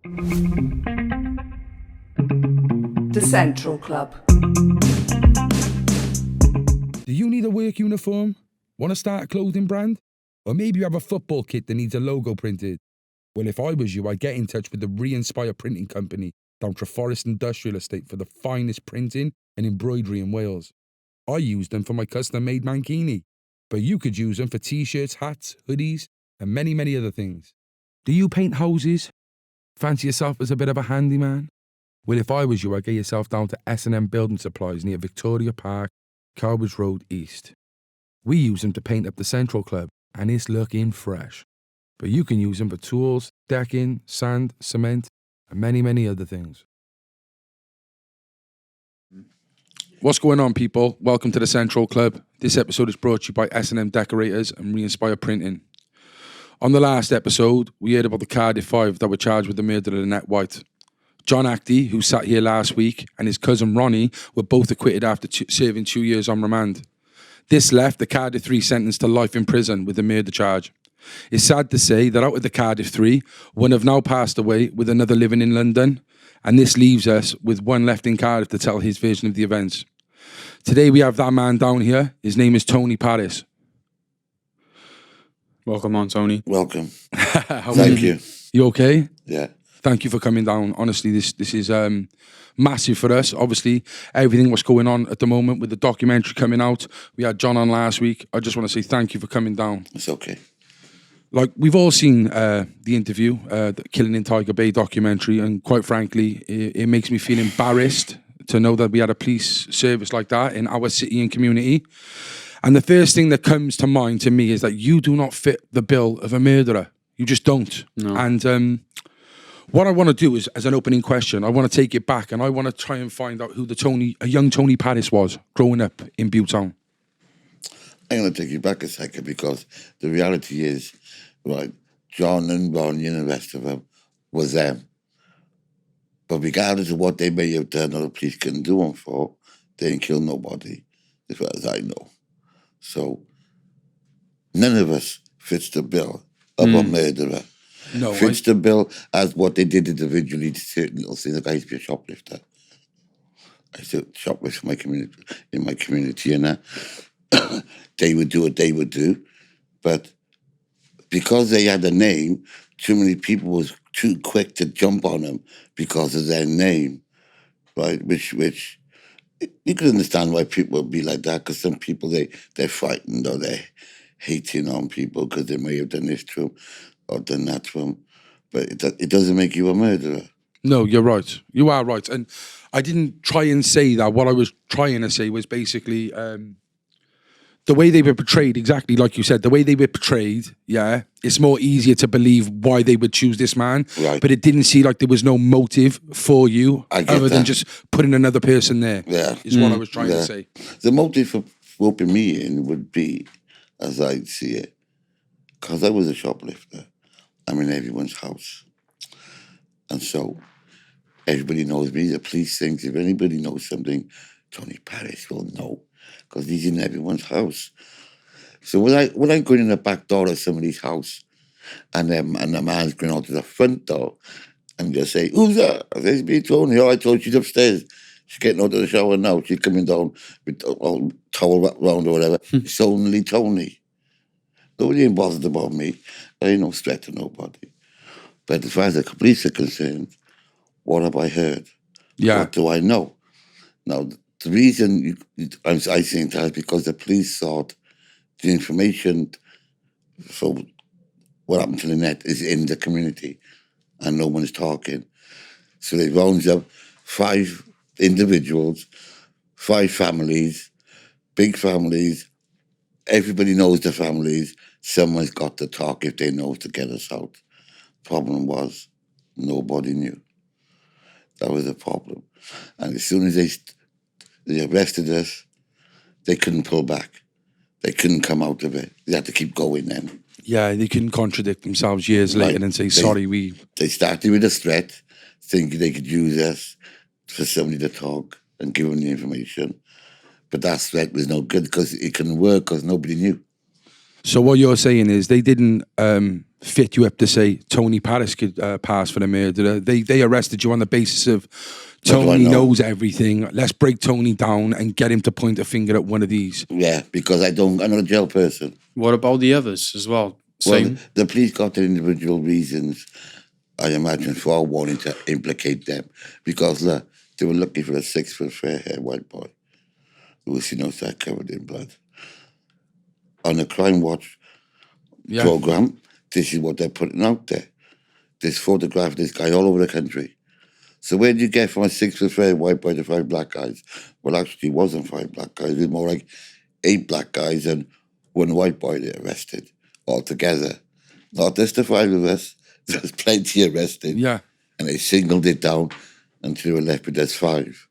The Central Club. Do you need a work uniform? Want to start a clothing brand? Or maybe you have a football kit that needs a logo printed? Well, if I was you, I'd get in touch with the Re-Inspire Printing Company down Treforest Industrial Estate for the finest printing and embroidery in Wales. I use them for my custom-made mankini, but you could use them for t-shirts, hats, hoodies, and many, many other things. Do you paint houses? Fancy yourself as a bit of a handyman? Well, if I was you, I'd get yourself down to S&M Building Supplies near Victoria Park, Cowbridge Road East. We use them to paint up the Central Club, and it's looking fresh. But you can use them for tools, decking, sand, cement, and many, many other things. What's going on, people? Welcome to the Central Club. This episode is brought to you by S&M Decorators and Re-Inspire Printing. On the last episode, we heard about the Cardiff Five that were charged with the murder of Lynette White. John Actie, who sat here last week, and his cousin Ronnie were both acquitted after serving 2 years on remand. This left the Cardiff Three sentenced to life in prison with the murder charge. It's sad to say that out of the Cardiff Three, one have now passed away with another living in London, and this leaves us with one left in Cardiff to tell his version of the events. Today we have that man down here. His name is Tony Paris. Welcome on, Tony. Welcome. Thank you. You okay? Yeah. Thank you for coming down. Honestly, this is massive for us. Obviously, everything what's going on at the moment with the documentary coming out. We had John on last week. I just want to say thank you for coming down. It's okay. Like, we've all seen the interview, the Killing in Tiger Bay documentary, and quite frankly, it makes me feel embarrassed to know that we had a police service like that in our city and community. And the first thing that comes to mind to me is that you do not fit the bill of a murderer. You just don't. No. And what I want to do is, as an opening question, I want to take it back and I want to try and find out who a young Tony Paris was growing up in Butetown. I'm going to take you back a second because the reality is, right, John and Ronnie and the rest of them was them. But regardless of what they may have done or the police couldn't do them for, they didn't kill nobody, as far as I know. So none of us fits the bill of a murderer. No, Fits the bill as what they did individually to certain little things. Like I used to be a shoplifter. I used to shoplift in my community, and they would do what they would do. But because they had a name, too many people was too quick to jump on them because of their name, right? Which you could understand why people would be like that, because some people, they're frightened or they're hating on people because they may have done this to them or done that to them. But it doesn't make you a murderer. No, you're right. You are right. And I didn't try and say that. What I was trying to say was basically the way they were portrayed, exactly like you said, the way they were portrayed, yeah, it's more easier to believe why they would choose this man. Right. But it didn't seem like there was no motive for you other than just putting another person there. Yeah. Is what I was trying to say. The motive for roping me in would be, as I see it, because I was a shoplifter. I'm in everyone's house. And so everybody knows me. The police thinks if anybody knows something, Tony Paris will know, because he's in everyone's house. So when I go in the back door of somebody's house and the man's going out to the front door and just say, "Who's that?" I say, "It's me, Tony." "Oh, I told you she's upstairs. She's getting out of the shower now. She's coming down with a towel wrapped around or whatever." It's only Tony. Nobody ain't bothered about me. I ain't no threat to nobody. But as far as the police are concerned, what have I heard? Yeah. What do I know? Now, the reason I think that is because the police thought the information for what happened to Lynette is in the community and no one's talking. So they rounded up 5 individuals, 5 families, big families. Everybody knows the families. Someone's got to talk if they know to get us out. Problem was, nobody knew. That was the problem. And as soon as they arrested us, they couldn't pull back. They couldn't come out of it. They had to keep going then. Yeah, they couldn't contradict themselves years later and say, sorry, They started with a threat, thinking they could use us for somebody to talk and give them the information. But that threat was no good because it couldn't work because nobody knew. So what you're saying is they didn't fit you up to say Tony Paris could pass for the murderer. They arrested you on the basis of Tony knows everything. Let's break Tony down and get him to point a finger at one of these. Yeah, because I'm not a jail person. What about the others as well? Well, the police got their individual reasons, I imagine, for wanting to implicate them. Because they were looking for a 6-foot fair-haired white boy who was seen outside covered in blood. On the Crime Watch program, this is what they're putting out there. There's photograph of this guy all over the country. So where do you get from a 6-foot fair white boy to 5 black guys? Well, actually, it wasn't 5 black guys. It was more like 8 black guys and 1 white boy they arrested altogether. Not just the 5 of us. There's plenty arrested. Yeah. And they singled it down until they were left with just 5.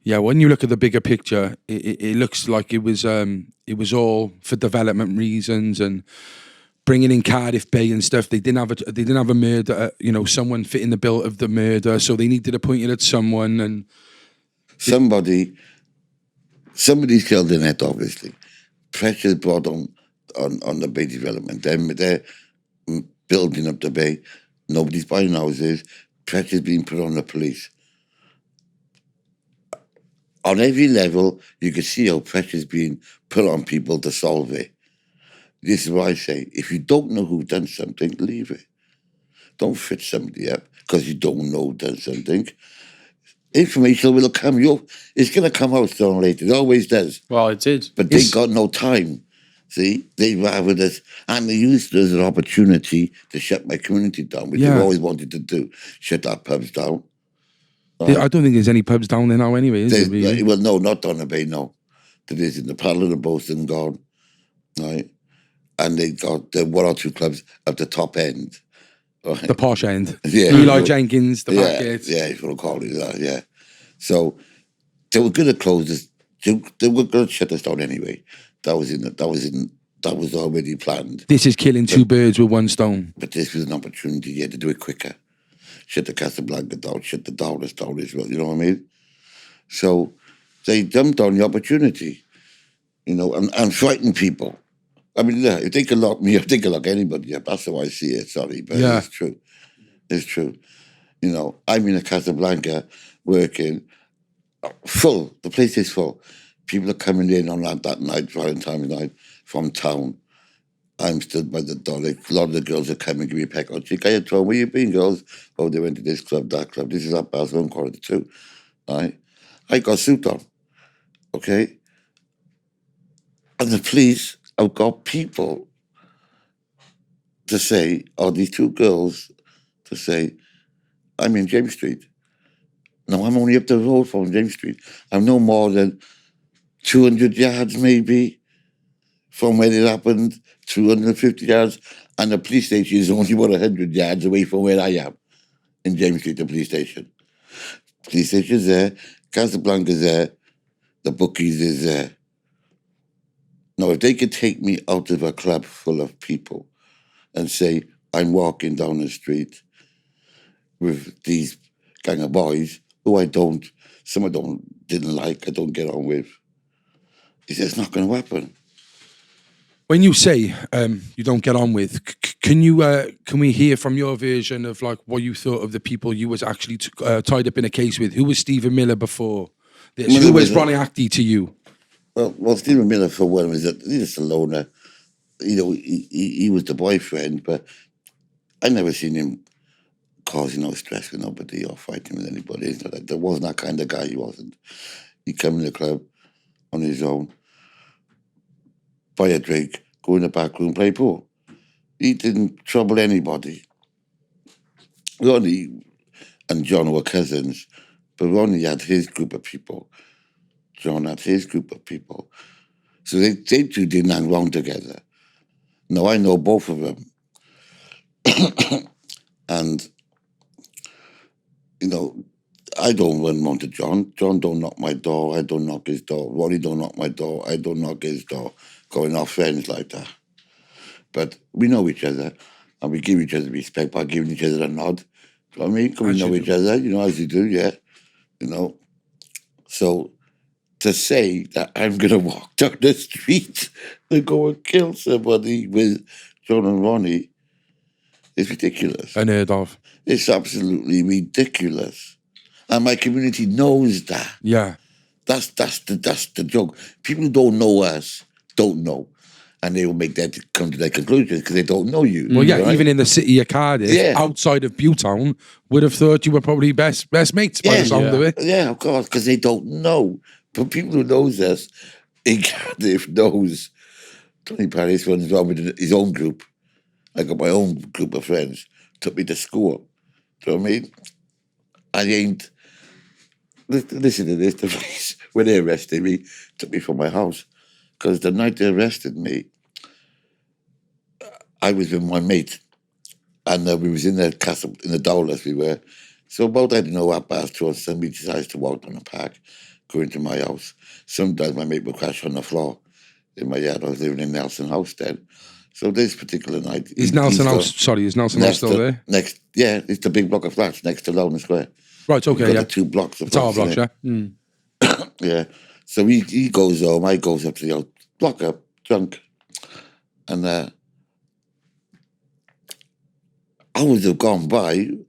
Yeah, when you look at the bigger picture, it looks like it was all for development reasons and bringing in Cardiff Bay and stuff. They didn't have a murder, someone fitting the bill of the murder, so they needed to point it at someone. And somebody's killed Lynette, obviously. Pressure's brought on the bay development. They're building up the bay. Nobody's buying houses. Pressure's being put on the police. On every level, you can see how pressure's being put on people to solve it. This is what I say. If you don't know who done something, leave it. Don't fit somebody up because you don't know who done something. Information will come. It's going to come out sooner or later. It always does. Well, it did. But they got no time. See? They rather this. And they used it as an opportunity to shut my community down, which they've always wanted to do. Shut our pubs down. Right? I don't think there's any pubs down there now anyway, is there really? Well, no, not down the bay, no. There is in the Paddle and the Boaston gone. Right? And they got 1 or 2 clubs at the top end. Right? The posh end. Yeah. Eli Jenkins, the back gate. Yeah, if you want to call it that, yeah. So they were going to close this. They were going to shut us down anyway. That was already planned. This is killing 2 birds with 1 stone. But this was an opportunity, to do it quicker. Shut the Casablanca down, shut the Dowlers down as well, you know what I mean? So they jumped on the opportunity, and frightened people. I mean, if they could lock me up, they could lock anybody up. That's how I see it, sorry, but it's true. It's true. I'm in a Casablanca working full. The place is full. People are coming in on that night, Valentine's night, from town. I'm stood by the door. A lot of the girls are coming, give me a peck on cheek. I had told, where you been, girls? Oh, they went to this club, that club. This is up past 1:45. Right? I got a suit on. Okay? And the police have got people to say, these 2 girls to say, I'm in James Street. No, I'm only up the road from James Street. I'm no more than 200 yards maybe from where it happened, 250 yards, and the police station is only about 100 yards away from where I am, in James Street, the police station. Police station's there, Casablanca's there, the bookies is there. Now, if they could take me out of a club full of people and say, I'm walking down the street with these gang of boys who some I didn't like, I don't get on with, it's not going to happen. When you say you don't get on with, can we hear from your version of like what you thought of the people you was actually tied up in a case with? Who was Stephen Miller before this? Who was Ronnie Actie to you? Well, Stephen Miller for one was just a loner. He was the boyfriend, but I never seen him causing no stress with nobody or fighting with anybody. There wasn't that kind of guy. He wasn't. He'd come in the club on his own, buy a drink, go in the back room, play pool. He didn't trouble anybody. Ronnie and John were cousins, but Ronnie had his group of people. John had his group of people. So they 2 didn't hang wrong together. Now, I know both of them. And, I don't run round to John. John don't knock my door. I don't knock his door. Ronnie don't knock my door. I don't knock his door. Going off friends like that. But we know each other, and we give each other respect by giving each other a nod. You know what I mean? We know each other, as you do, yeah. So to say that I'm going to walk down the street and go and kill somebody with John and Ronnie, It's ridiculous. Unheard of. It's absolutely ridiculous. And my community knows that. Yeah. That's the joke. People who don't know us don't know. And they will come to their conclusions because they don't know you. Well, yeah, right? even in the city of Cardiff, outside of Pewtown, would have thought you were probably best mates by the sound of it. Yeah, of course, because they don't know. But people who knows us in Cardiff knows Tony Paris runs around with his own group. I got my own group of friends. Took me to school. Do you know what I mean? I ain't... Listen to this. The police, when they arrested me, took me from my house. Because the night they arrested me, I was with my mate. And we was in the castle, in the Dowlers we were. So about, I don't know, 2:30, somebody decides to walk down the park, go into my house. Sometimes my mate would crash on the floor in my yard. I was living in Nelson House then. So this particular night... Is Nelson House still there? It's the big block of flats next to Lowden Square. Right, okay, the 2 blocks of tower flats. Blocks, yeah. Yeah. So he goes home, I goes up to the block up, drunk. And hours have gone by, and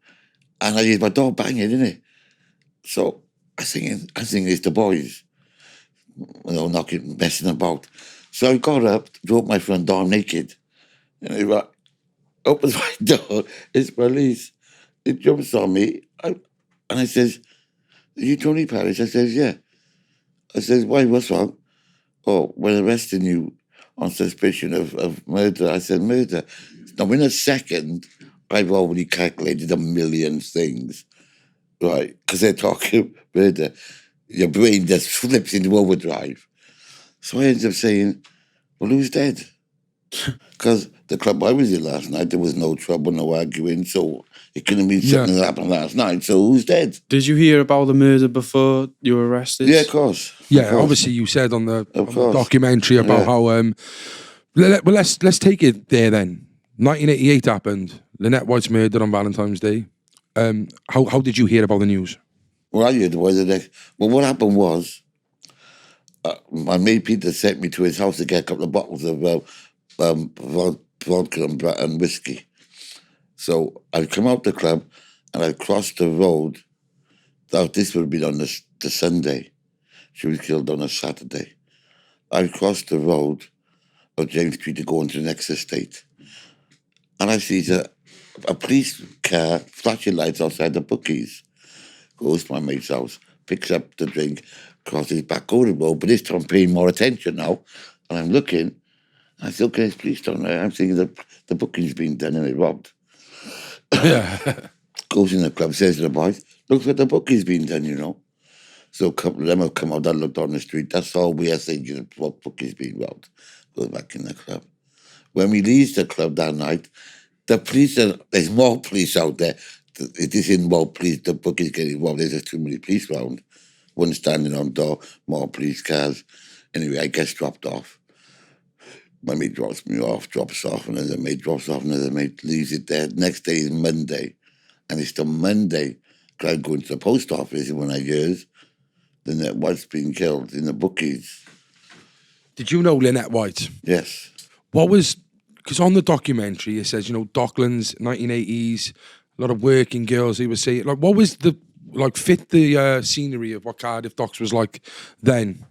I hear my door banging, innit? So I singing it's the boys, knocking, messing about. So I got up, drove my front door naked, and he opens my door, it's police. He jumps on me, and I says, "Are you Tony Parrish?" I says, "Yeah." I says, "Why, what's wrong?" "Oh, we're arresting you on suspicion of murder." I said, "Murder?" Now, in a second, I've already calculated a million things, right? Because they're talking murder. Your brain just flips into overdrive. So I ended up saying, "Well, who's dead?" Because the club I was in last night, there was no trouble, no arguing, so it couldn't be something that happened last night, so who's dead? Did you hear about the murder before you were arrested? Yeah, of course. Yeah, of course. Obviously you said on the documentary about how... let's take it there then. 1988 happened. Lynette White's murdered on Valentine's Day. How did you hear about the news? Well, I heard the next... Well, what happened was, my mate Peter sent me to his house to get a couple of bottles of vodka and whiskey. So I'd come out the club and I'd crossed the road. This would have been on the Sunday. She was killed on a Saturday. I'd crossed the road of James Street to go into the next estate. And I see a police car flashing lights outside the bookies. Goes to my mate's house, picks up the drink, crosses back over the road, but this time I'm paying more attention now. And I'm looking, I said, "Okay, it's police down there." I'm thinking the booking's been done and it robbed. Yeah. Goes in the club, says to the boys, "Looks like the booking's been done, So a couple of them have come out and looked on the street. That's all we are thinking, what booking's been robbed. Goes back in the club. When we leave the club that night, the police, there's more police out there. It isn't more police, the booking's getting robbed. There's just too many police around. One standing on the door, more police cars. Anyway, I get dropped off. My mate drops me off, drops off, another mate drops off, another mate leaves it there. Next day is Monday. And it's the Monday, because I go into the post office when I hears Lynette White's been killed in the bookies. Did you know Lynette White? Yes. What was... Because on the documentary, it says, Docklands, 1980s, a lot of working girls, he was saying. Like, what was fit the scenery of what Cardiff Docks was like then?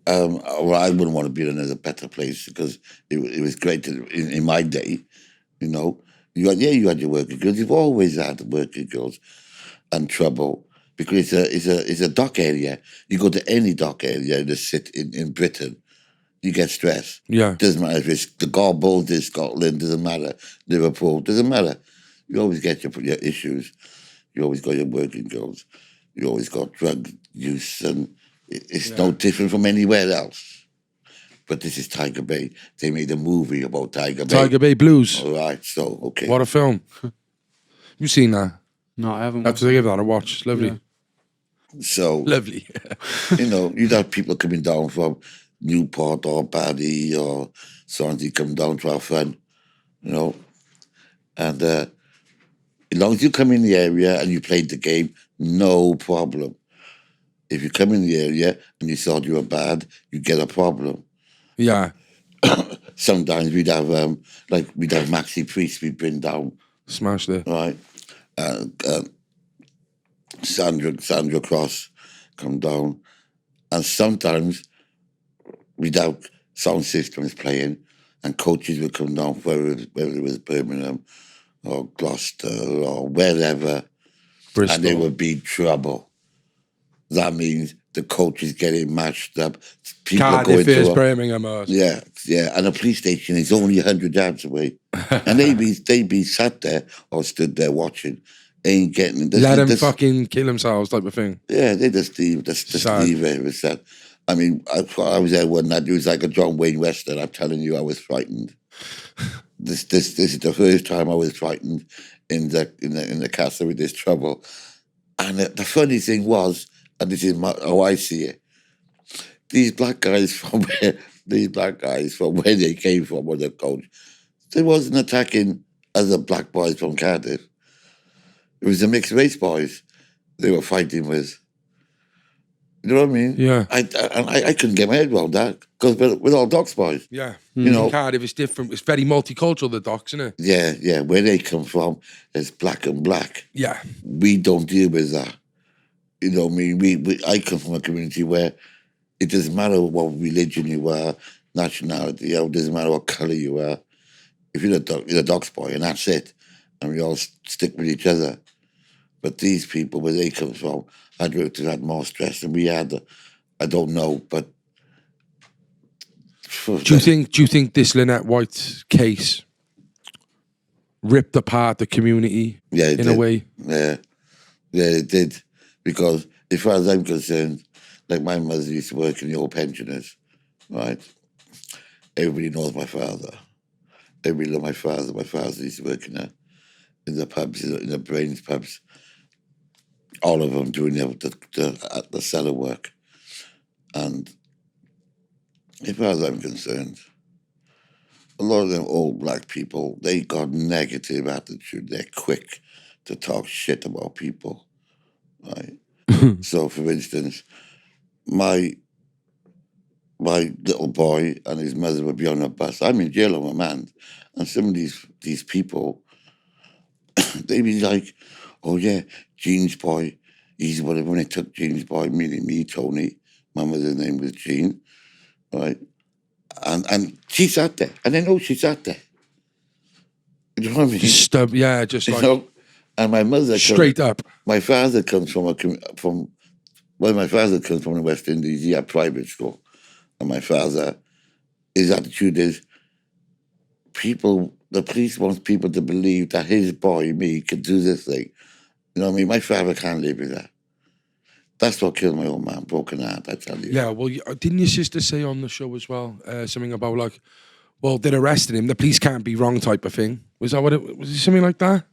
Well, I wouldn't want to be in another better place because it was great in my day, You had your working girls. You've always had working girls and trouble because it's a dock area. You go to any dock area in Britain, you get stress. Yeah. Doesn't matter if it's the Garballs in Scotland, doesn't matter. Liverpool, doesn't matter. You always get your issues. You always got your working girls. You always got drug use, and it's no different from anywhere else. But this is Tiger Bay. They made a movie about Tiger Bay. Tiger Bay Blues. All right, so, okay. What a film. You seen that? No, I haven't. I have to give that a watch. It's lovely. Yeah. So, lovely. You'd have people coming down from Newport or Paddy or Swansea come down to have fun, And as long as you come in the area and you played the game, no problem. If you come in the area and you thought you were bad, you get a problem. Yeah. Sometimes we'd have Maxi Priest we'd bring down Smashed it. right? Sandra Cross come down, and sometimes without sound systems playing, and coaches would come down, whether it was Birmingham or Gloucester or wherever, Bristol. and there would be trouble. That means the coach is getting matched up. People are going Cardiff is to Birmingham. yeah, and the police station is only 100 yards away, and they'd be sat there or stood there watching, ain't getting Let them fucking kill themselves, type of thing. Yeah, they just leave it was sad. I mean, I was there one night. It was like a John Wayne Western. I'm telling you, I was frightened. This is the first time I was frightened in the castle with this trouble. And the funny thing was, and this is how I see it, these black guys from where they came from, or the coach, they wasn't attacking other black boys from Cardiff. It was the mixed race boys they were fighting with. You know what I mean? Yeah. I couldn't get my head around that, because we're all Docks boys. Yeah. You know, Cardiff is different. It's very multicultural, the Docks, isn't it? Yeah. Where they come from, it's black and black. Yeah. We don't deal with that. You know what I mean? I come from a community where it doesn't matter what religion you are, nationality, it doesn't matter what colour you are. If you're a Docks boy, and that's it. And we all stick with each other. But these people, where they come from, I'd worked had more stress than we had. I don't know, but do you think this Lynette White case ripped apart the community in a way? Yeah, it did. Because as far as I'm concerned, like my mother used to work in the old pensioners, right? Everybody knows my father. Everybody knows my father. My father used to work in the pubs, in the Brains pubs. All of them doing the cellar work. And as far as I'm concerned, a lot of them old black people, they got negative attitude. They're quick to talk shit about people, right? So, for instance, my little boy and his mother would be on a bus. I'm in jail on remand, and some of these people, they'd be like, oh yeah, Jean's boy, he's whatever. When they took Jean's boy, meaning me, Tony, my mother's name was Jean, right? And she sat there, and I know she sat there. You know what I mean? Just like You know? And my mother straight up. My father comes from my father comes from the West Indies. He had private school, and my father, his attitude is, the police wants people to believe that his boy, me, can do this thing. You know what I mean? My father can't live with that. That's what killed my old man, broken heart, I tell you. Yeah, well, didn't your sister say on the show as well, something about like, well, they arrested him, the police can't be wrong type of thing? Was that what was it something like that?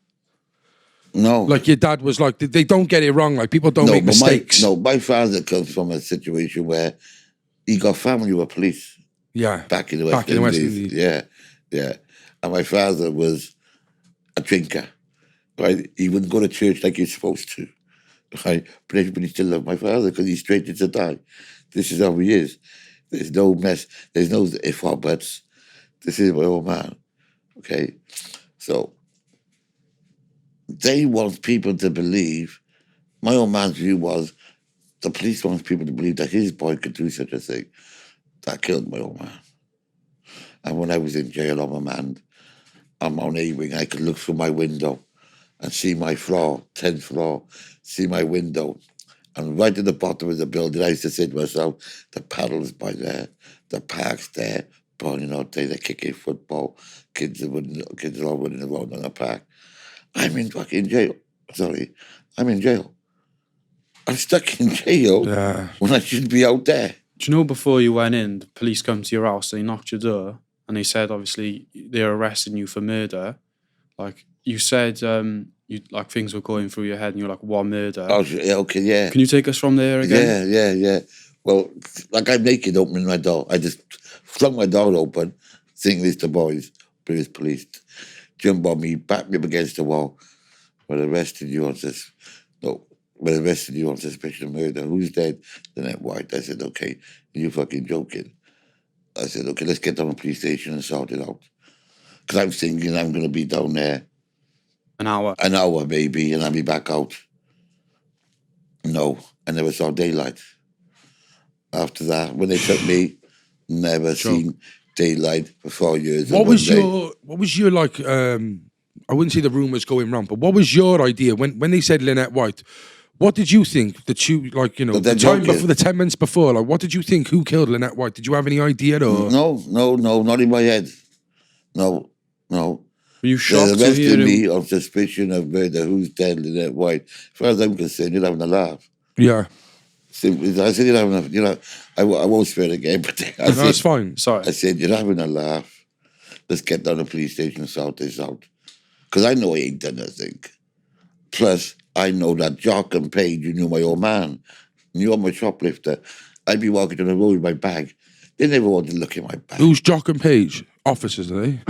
No. Like your dad was like, they don't get it wrong, like people don't make mistakes. My father comes from a situation where he got family with police. Yeah. Back in the West Indies. Yeah. And my father was a drinker, right? He wouldn't go to church like he's supposed to, right? But everybody still loved my father because he's straight to die. This is how he is. There's no mess. There's no if or buts. This is my old man, okay? So they want people to believe, my old man's view was, the police wants people to believe that his boy could do such a thing. That killed my old man. And when I was in jail on remand, I'm on A-wing, I could look through my window and see my floor, 10th floor, see my window. And right at the bottom of the building, I used to say to myself, the paddles by there, the park's there, burning out there, they're kicking football, kids are all running around on the park. I'm in fucking jail. I'm in jail. I'm stuck in jail when I should be out there. Do you know before you went in, the police come to your house, they knocked your door, and they said, obviously, they're arresting you for murder. Like, you said you like things were going through your head, and you're like, what murder? Oh, yeah, okay, yeah. Can you take us from there again? Yeah. Well, like I'm naked opening my door. I just flung my door open, thinking it's the boys, British police. Jump on me, back me up against the wall. We're arresting you on suspicion of murder. Who's dead? Lynette White. I said, okay, you fucking joking. I said, okay, let's get down to the police station and sort it out. Because I'm thinking I'm going to be down there An hour. An hour maybe, and I'll be back out. No, I never saw daylight. After that, when they took me, never seen daylight for 4 years. What was your like? I wouldn't say the rumors going round, but what was your idea when they said Lynette White? What did you think that you like? You know, the time before, the 10 minutes before. Like, what did you think? Who killed Lynette White? Did you have any idea? Or No, not in my head. No. Were you shocked They're to hear arresting me him? on suspicion of murder. Who's dead, Lynette White? As far as I'm concerned, you're having a laugh. Yeah. Simply, I said you're having a, you know, I won't swear again, but I said, that's fine. Sorry. I said, you're having a laugh. Let's get down to the police station and sort this out. Because I know I ain't done nothing. Plus, I know that Jock and Paige, you knew my old man. Knew I'm a shoplifter. I'd be walking down the road with my bag. They never wanted to look at my bag. Who's Jock and Page? Officers, are they?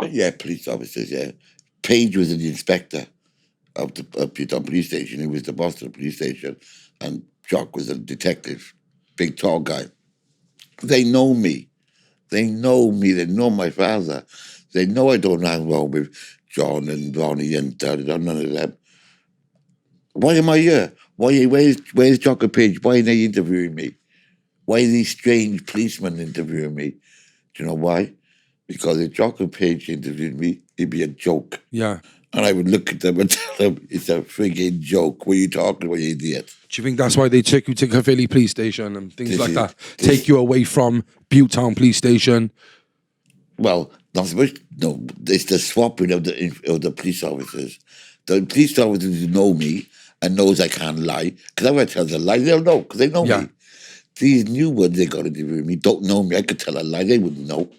Yeah, police officers, yeah. Paige was the inspector of the police station. He was the boss of the police station. And Jock was a detective, big, tall guy. They know me. They know me. They know my father. They know I don't hang around with John and Ronnie and none of them. Why am I here? Where's Jock and Page? Why are they interviewing me? Why are these strange policemen interviewing me? Do you know why? Because if Jock and Page interviewed me, it'd be a joke. Yeah. And I would look at them and tell them, it's a frigging joke. What are you talking about, you idiot? Do you think that's why they took you to Caerphilly police station and things This like is- that? this- Take you away from Butetown police station? Well, not so much. No, it's the swapping of the police officers. The police officers who know me and knows I can't lie, because I'm going to tell them a lie, they'll know, because they know Yeah. me. These new ones they got to interview me don't know me. I could tell a lie, they wouldn't know.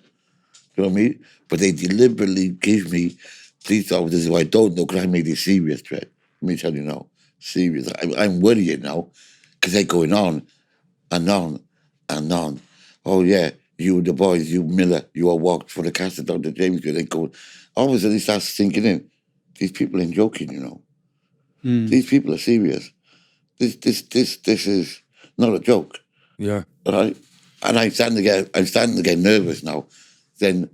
You know what I mean? But they deliberately give me police officers who I don't know because I made a serious threat. Let me tell you now, serious. I'm worrying now because they're going on and on and on. Oh yeah, you the boys, you Miller, you all walked for the cast of Dr. James. They go, all of a sudden it starts sinking in. These people ain't joking, you know. These people are serious. This is not a joke. Yeah. Right? And I'm starting to get nervous now. Then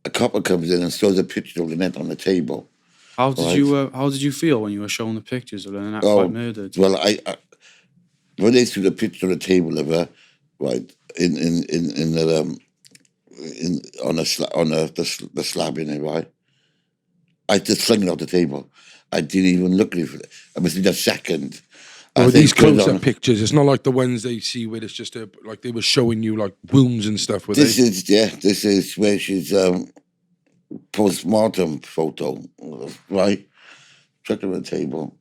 a copper comes in and shows a picture of Lynette on the table. How did you feel when you were shown the pictures of Lynette Oh, White murdered? Well, I when they threw the picture on the table of her, right, the slab in it, right? I just flung it off the table. I didn't even look at it. I must have a second. Well, As with they these put it close-up on- pictures, it's not like the ones they see where it's just like they were showing you like wounds and stuff. Were This they? this is where she's post-mortem photo, right? Chucked it on the table.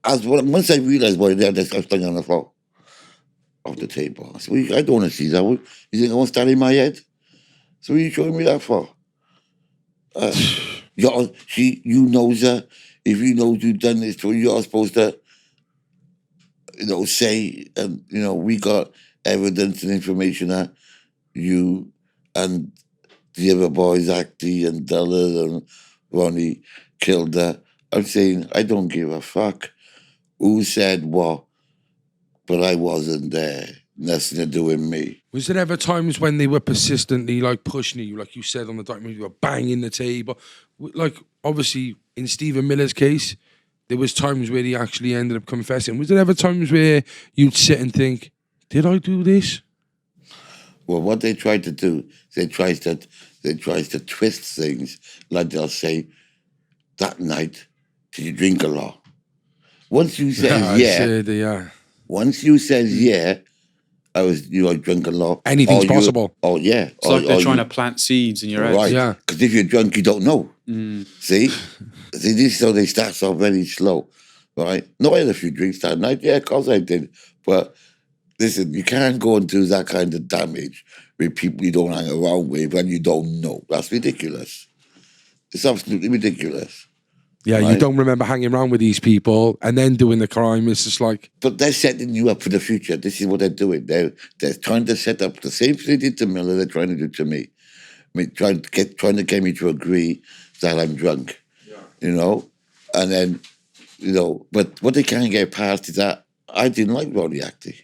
Once I realised what it is, I was lying on the floor off the table. I said, well, I don't want to see that. You think I want to stand in my head? So what are you showing me that for? You knows her. If you know you've done this to her, you're supposed to, say, and, we got evidence and information that you and the other boys, Acty and Della and Ronnie, killed her. I'm saying, I don't give a fuck who said what, but I wasn't there. Nothing to do with me. Was there ever times when they were persistently like pushing you, like you said on the documentary, you were banging the table? Like obviously in Stephen Miller's case, there was times where he actually ended up confessing. Was there ever times where you'd sit and think, did I do this? Well, what they try to do, they tries to twist things. Like they'll say, that night, did you drink a lot? Once you say once you says yeah, I drank a lot. Anything's possible. Oh yeah. It's like they're trying to plant seeds in your head. Right. Yeah. Because if you're drunk, you don't know. See, this so they start off very slow, right? No, I had a few drinks that night. Yeah, of course I did. But listen, you can't go and do that kind of damage with people you don't hang around with and you don't know. That's ridiculous. It's absolutely ridiculous. Yeah, you Right. don't remember hanging around with these people and then doing the crime. It's just like, But they're setting you up for the future. This is what they're doing. They're trying to set up the same thing they did to Miller. They're trying to do to me. I mean, trying to get me to agree that I'm drunk. Yeah. And then, but what they can't get past is that I didn't like Ronnie Acty.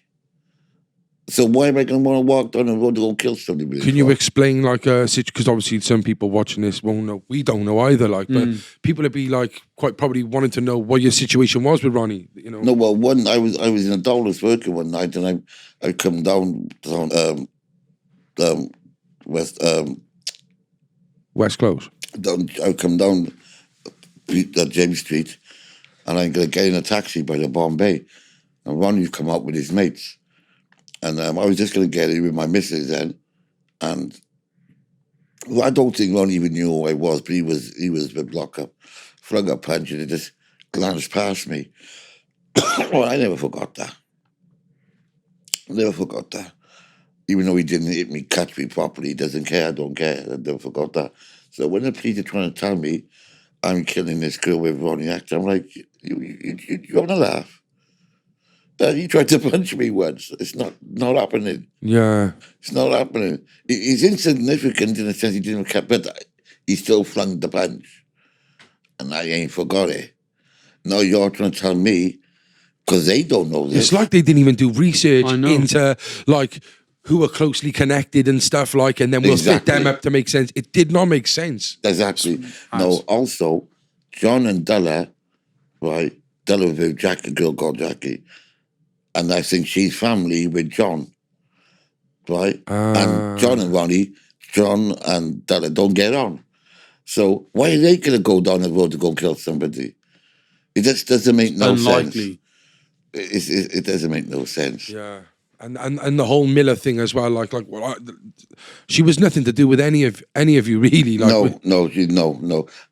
So why am I going to want to walk down the road to go kill somebody? Can you explain like a situation? Because obviously some people watching this won't know. We don't know either. Like, but people would be like quite probably wanting to know what your situation was with Ronnie. You know. No, well, I was in a Dowlers working one night, and I come down West Close. I come down James Street, and I'm going to get in a taxi by the Bombay, and Ronnie's come out with his mates, and I was just going to get in with my missus then, and well, I don't think Ronnie even knew who I was, but he was a block-up, flung a punch, and he just glanced past me. Well, I never forgot that. Even though he didn't hit me, catch me properly, he doesn't care, I don't care, I never forgot that. So when the police are trying to tell me I'm killing this girl with Ronnie Act, I'm like, you having a laugh? He tried to punch me once. It's not happening. Yeah. It's not happening. He's insignificant in the sense he didn't care, but he still flung the punch. And I ain't forgot it. Now you're trying to tell me, because they don't know this. It's like they didn't even do research into like who are closely connected and stuff like, and then we'll fit them up to make sense. It did not make sense. Exactly. No, also, John and Della, right? Della was with Jack, a girl called Jackie. And I think she's family with John, right? And John and Ronnie, John and Della don't get on. So why are they going to go down the road to go kill somebody? It just doesn't make no sense. It doesn't make no sense. Yeah. And the whole Miller thing as well, she was nothing to do with any of you really. Like, no.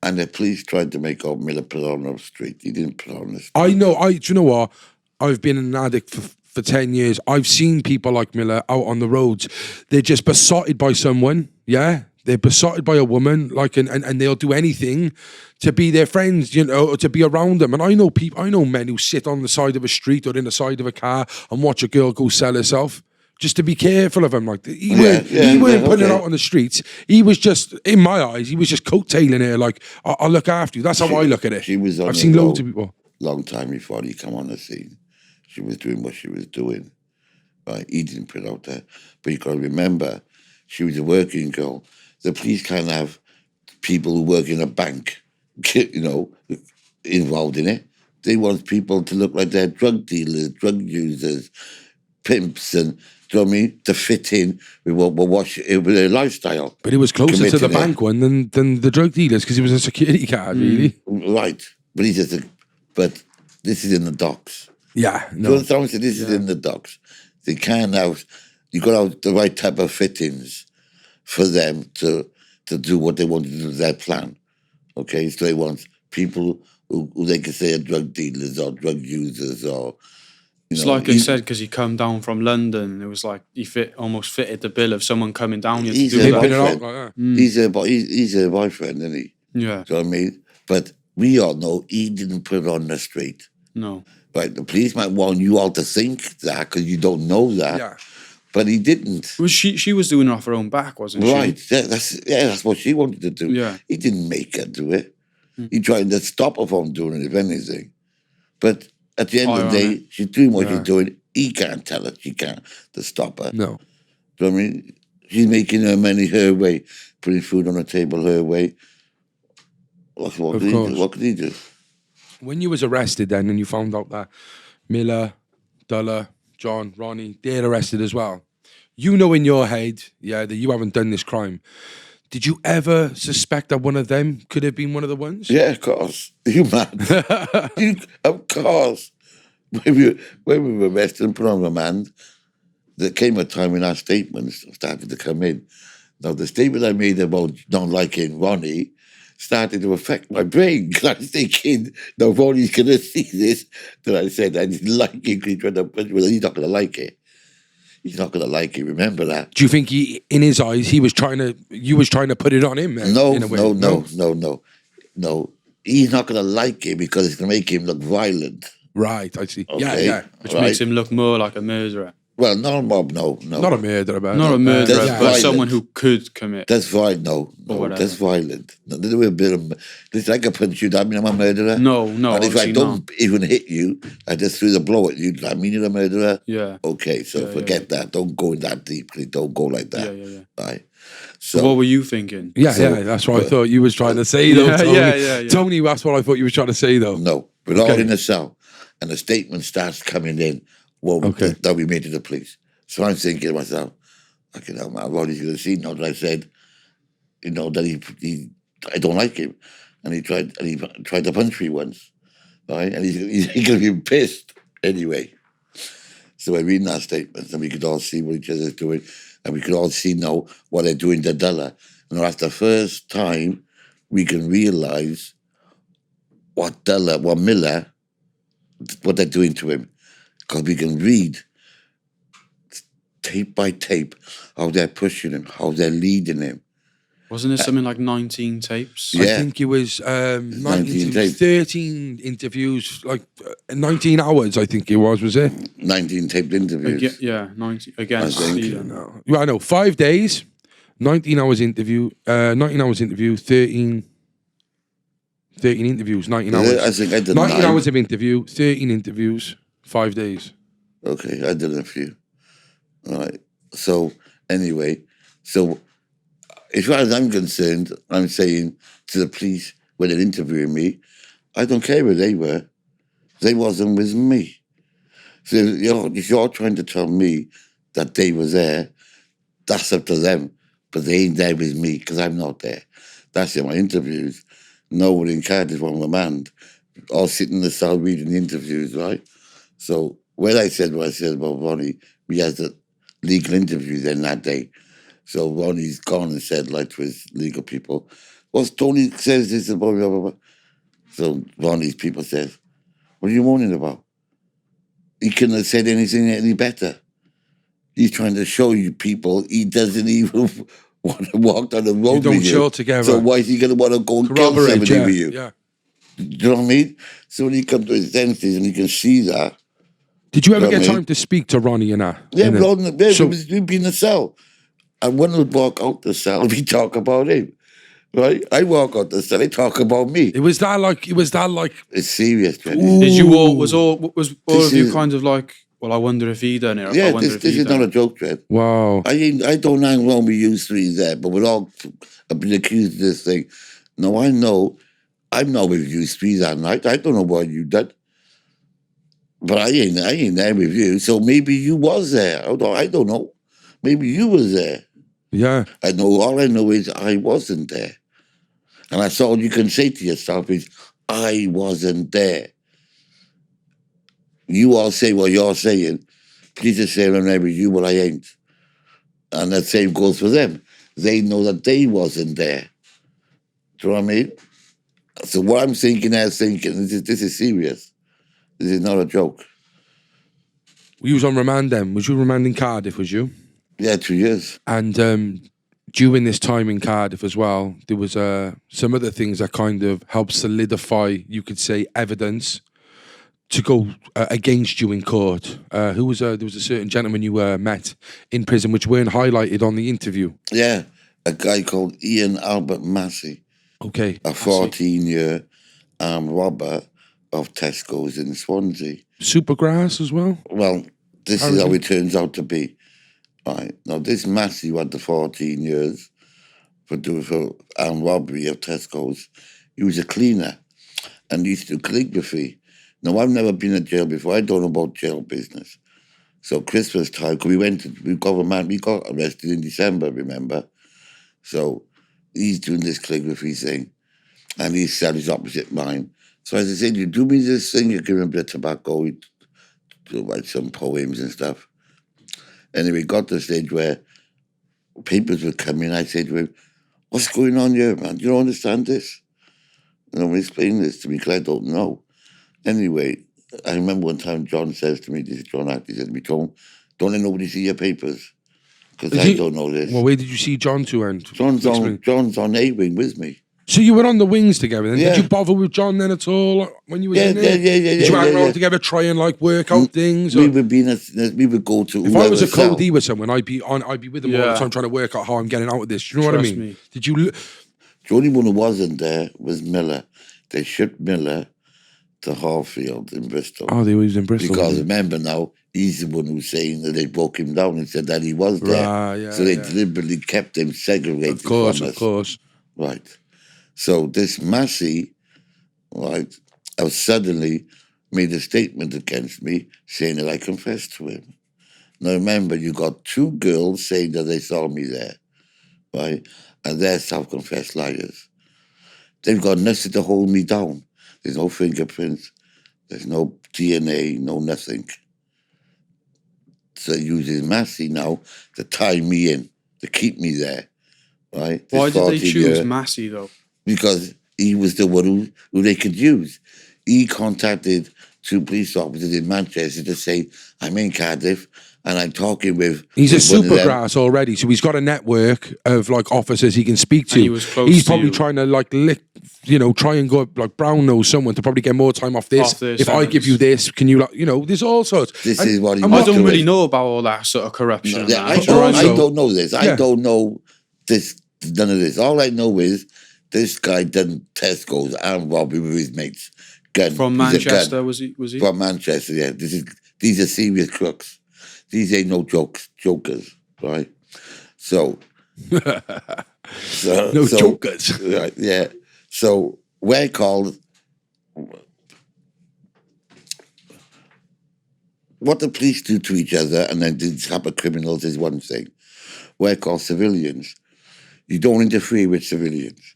And the police tried to make out Miller put on the street. He didn't put on the street. I know. Do you know what? I've been an addict for 10 years. I've seen people like Miller out on the roads. They're just besotted by someone. Yeah. They're besotted by a woman, like, and they'll do anything to be their friends, you know, or to be around them. And I know men who sit on the side of a street or in the side of a car and watch a girl go sell herself, just to be careful of him. Like, he weren't putting it out on the streets. He was just, in my eyes, he was just coattailing her. Like, I'll look after you. That's how I look at it. I've seen loads of people. Long time before he come on the scene, she was doing what she was doing. Right? He didn't put it out there, but you got to remember, she was a working girl. The police can't have people who work in a bank, you know, involved in it. They want people to look like they're drug dealers, drug users, pimps, and, do you know what I mean, to fit in with their lifestyle. But it was closer to the bank one than the drug dealers because he was a security guard, really. Right, but but this is in the docks. Yeah, no. You understand? This is in the docks. They can't have. You got to have the right type of fittings for them to do what they want to do, their plan. Okay, so they want people who they can say are drug dealers or drug users or. It's like I said, because he come down from London, it was like he almost fitted the bill of someone coming down here to do that. He's a boyfriend, isn't he? Yeah. Do you know what I mean? But we all know he didn't put it on the street. No. Right, the police might want you all to think that because you don't know that. Yeah. But he didn't. Was she was doing it off her own back, wasn't she? Right. That's what she wanted to do. Yeah. He didn't make her do it. He tried to stop her from doing it, if anything. But at the end of the day, she's doing what she's doing. He can't tell her. She can't to stop her. No. Do you know what I mean? She's making her money her way, putting food on the table her way. What could he do? When you was arrested then and you found out that Miller, Duller, John, Ronnie, they're arrested as well, you know in your head, that you haven't done this crime. Did you ever suspect that one of them could have been one of the ones? Yeah, of course. Are you mad? Of course. When we were arrested and put on remand, there came a time when our statements started to come in. Now, the statement I made about not liking Ronnie started to affect my brain. I was thinking, no, Ronnie's going to see this. That I said I didn't like it because he tried to punch me. Well, he's not going to like it. He's not going to like it. Remember that. Do you think in his eyes, you was trying to put it on him? No. He's not going to like it because it's going to make him look violent. Right, I see. Okay? Yeah. Which makes him look more like a murderer. Well, not a mob, no. Not a murderer, man. Not a murderer, That's but violent. someone who could commit. That's violent, no, whatever. that's violent. No, there's a bit of, it's like I punch you, that mean I'm a murderer? No, And if I obviously don't even hit you, I just threw the blow at you, does that mean you're a murderer? Yeah. Okay, so forget that. Don't go that deeply. Don't go like that. Yeah. Right. So what were you thinking? Yeah, that's what I thought you was trying to say, though, Tony. Yeah. Tony, that's what I thought you was trying to say, though. No, we're all in a cell, and the statement starts coming in. Well, that we made to the police. So I'm thinking to myself, okay, now man, Roddy's going to see now that I said, that I don't like him, and he tried to punch me once, right? And he's going to be pissed anyway. So I read that statement, and we could all see what each other's doing, and we could all see now what they're doing to Della. And that's the first time we can realise what Miller, what they're doing to him, because we can read tape by tape how they're pushing him, how they're leading him. Wasn't it something like 19 tapes? I think it was 19 tapes. 13 interviews, like 19 hours, I think it was it? 19 taped interviews. 90 against I think. Stephen. I know, 5 days, 19 hours interview, 13 interviews, 19 hours. I think I did 19 9. hours of interview, 13 interviews, 5 days. Okay, I did a few. All right. So, anyway, as far as I'm concerned, I'm saying to the police when they're interviewing me, I don't care where they were. They wasn't with me. So if you're trying to tell me that they were there, that's up to them. But they ain't there with me because I'm not there. That's in my interviews. No one in Cardiff on remand, all sitting in the cell reading the interviews, right? So when I said what I said about Ronnie, we had the legal interview then that day. So Ronnie's gone and said, like, to his legal people, well, Tony says this about blah, blah, blah. So Ronnie's people says, what are you moaning about? He couldn't have said anything any better. He's trying to show you people he doesn't even want to walk down the road You don't with chill you. together. So why is he going to want to go and kill somebody with you? Yeah. Do you know what I mean? So when he comes to his senses and he can see that. Did you ever You know get what I mean? time to speak to Ronnie and that? Yeah, So- we'd be in the cell. And when we walk out the cell, we talk about him. Right? I walk out the cell, they talk about me. It was that like It's serious, Jenny. Did you all of you is- kind of like, well, I wonder if he done it. Or I Yeah, wonder this if he is done not a it. joke, Trent. wow. I don't hang around with you three there, but we're all have been accused of this thing. Now I know I'm not with you three that night. I don't know what you did. But I ain't there with you. So maybe you was there. I don't know. Maybe you was there. Yeah. All I know is I wasn't there. And that's all you can say to yourself is, I wasn't there. You all say what you're saying. Please just say I'm there with you, but I ain't. And the same goes for them. They know that they wasn't there. Do you know what I mean? So what I'm thinking, this is serious. This is not a joke. We was on remand then. Was you remand in Cardiff, was you? Yeah, 2 years. And during this time in Cardiff as well, there was some other things that kind of helped solidify, you could say, evidence to go against you in court. There was a certain gentleman you met in prison, which weren't highlighted on the interview. Yeah, a guy called Ian Albert Massey, Okay. a 14-year armed robber of Tesco's in Swansea. Supergrass as well? Well, this is how it turns out to be. Right. Now, this Massey went to 14 years for armed robbery of Tesco's. He was a cleaner and used to do calligraphy. Now, I've never been in jail before. I don't know about jail business. So Christmas time, because we got arrested in December, remember? So he's doing this calligraphy thing, and his cell is opposite mine. So as I said, you do me this thing, you give him a bit of tobacco, to write some poems and stuff. Anyway, got to the stage where papers would come in. I said to him, what's going on here, man? Do you don't understand this? Explain this to me, because I don't know. Anyway, I remember one time John says to me, this is John Act, he said to me, don't let nobody see your papers, because I don't know this. Well, where did you see John to end? John's on A-Wing with me. So you were on the wings together, then? Yeah. Did you bother with John then at all when you were in there? Yeah. Did you hang around yeah. together, try and like work out things? We Or? would go to. If I was a cell. codie with someone, I'd be with them all the Yeah. time trying to work out how I'm getting out of this. Do you know Trust what I mean? me. Did you? The only one who wasn't there was Miller. They shipped Miller to Harfield in Bristol. Oh, they was in Bristol. Because remember now, he's the one who's saying that they broke him down and said that he was there. Yeah, so they deliberately kept him segregated from us. Of course. Right. So this Massey, right, suddenly made a statement against me saying that I confessed to him. Now remember, you got 2 girls saying that they saw me there, right? And they're self-confessed liars. They've got nothing to hold me down. There's no fingerprints. There's no DNA, no nothing. So it uses Massey now to tie me in, to keep me there, right? Why did they choose Massey, though? Because he was the one who they could use. He contacted 2 police officers in Manchester to say, I'm in Cardiff and I'm talking with... He's with a supergrass already, so he's got a network of like officers he can speak to. And he was close he's to probably you. trying to like try and go like brown nose someone to probably get more time off this. If I give you this, can you there's all sorts. This is what he I wants don't to really do. know about all that sort of corruption. No, I and that. don't know this. I don't know this. None of this. All I know is this guy done Tesco's and robbery with his mates. Gun. From Manchester, was he? From Manchester, yeah. These are serious crooks. These ain't no jokers, right? So jokers. Right, yeah. So we're called... What the police do to each other and then these type of criminals is one thing. We're called civilians. You don't interfere with civilians.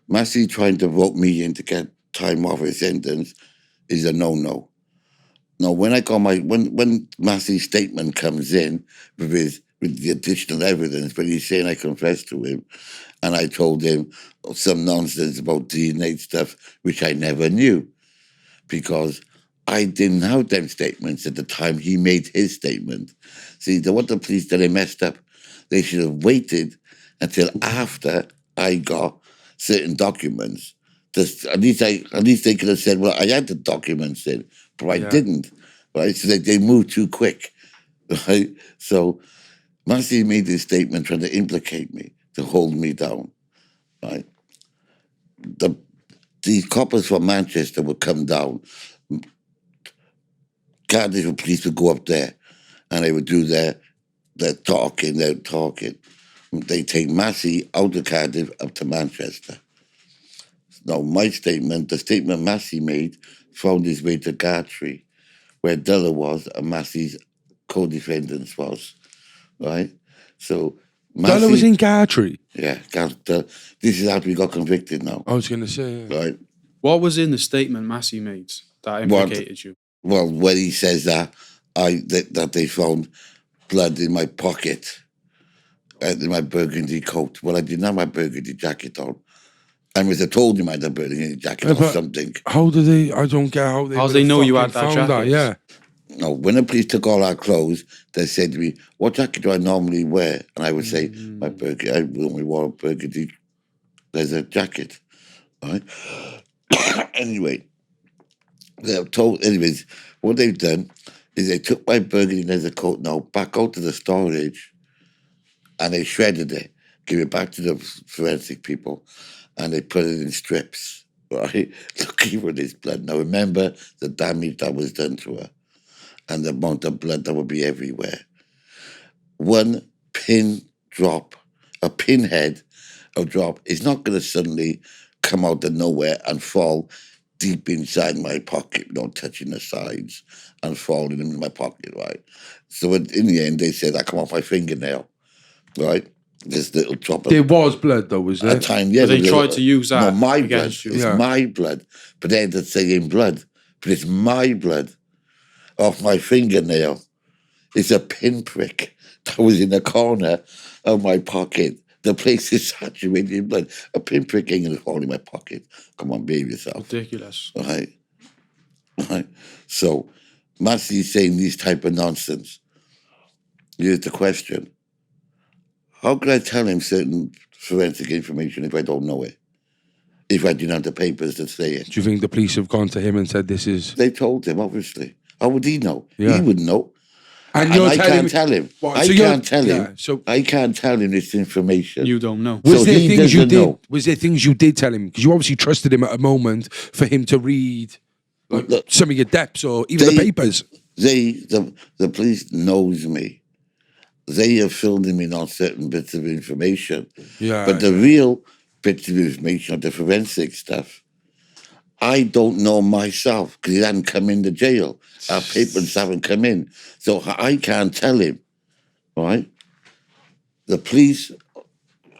Massey trying to vote me in to get time off his sentence is a no-no. Now, when I got when Massey's statement comes in with the additional evidence, when he's saying I confessed to him, and I told him some nonsense about DNA stuff, which I never knew, because I didn't have them statements at the time he made his statement. See, what the police did, they messed up. They should have waited until after I got certain documents. At least they could have said, well, I had the documents in, but I didn't. Right? So they moved too quick. Right? So Massey made this statement trying to implicate me, to hold me down. Right? These coppers from Manchester would come down. Cardiff police would go up there and they would do their talking. They take Massey out of Cardiff up to Manchester. Now, my statement, the statement Massey made, found his way to Gartree, where Della was and Massey's co-defendants was, right? So Massey... Della was in Gartree? Yeah, this is after he got convicted now. I was going to say... Right? What was in the statement Massey made that implicated you? Well, when he says that they found blood in my pocket, in my burgundy coat. Well, I didn't have my burgundy jacket on. I must have told him I had a burgundy jacket or something. How do they... I don't get how they... How do they know you had that jacket? Yeah. No, when the police took all our clothes, they said to me, what jacket do I normally wear? And I would say, my burgundy, I only wore a burgundy leather jacket. Right? Anyway, what they've done is they took my burgundy leather coat now back out to the storage and they shredded it, give it back to the forensic people, and they put it in strips, right? Looking for this blood. Now remember the damage that was done to her and the amount of blood that would be everywhere. One pin drop, a pinhead of drop, is not going to suddenly come out of nowhere and fall deep inside my pocket, touching the sides and falling into my pocket, right? So in the end, they said, I come off my fingernail, right? This little drop of... There was blood, though, was there? At time, yeah. But they tried to use that my against blood. you. It's my blood. But they ended up saying blood. But it's my blood off my fingernail. It's a pinprick that was in the corner of my pocket. The place is saturated in blood. A pinprick ain't going to fall in my pocket. Come on, behave yourself. Ridiculous. Right? So, Massey's saying this type of nonsense. Here's the question. How could I tell him certain forensic information if I don't know it? if I didn't have the papers to say it. Do you think the police have gone to him and said this is... They told him, obviously. How would he know? Yeah. He wouldn't know. And And I can't tell him. What, I so can't tell him. Yeah, so I can't tell him this information. You don't know. was So there he things you doesn't did? know. Was there things you did tell him? Because you obviously trusted him at a moment for him to read like Look, some of your depths or even the papers. The police knows me. They have filled him in on certain bits of information. Yeah. But the real bits of information, the forensic stuff, I don't know myself because he hadn't come into jail. Our papers haven't come in. So I can't tell him, right? The police,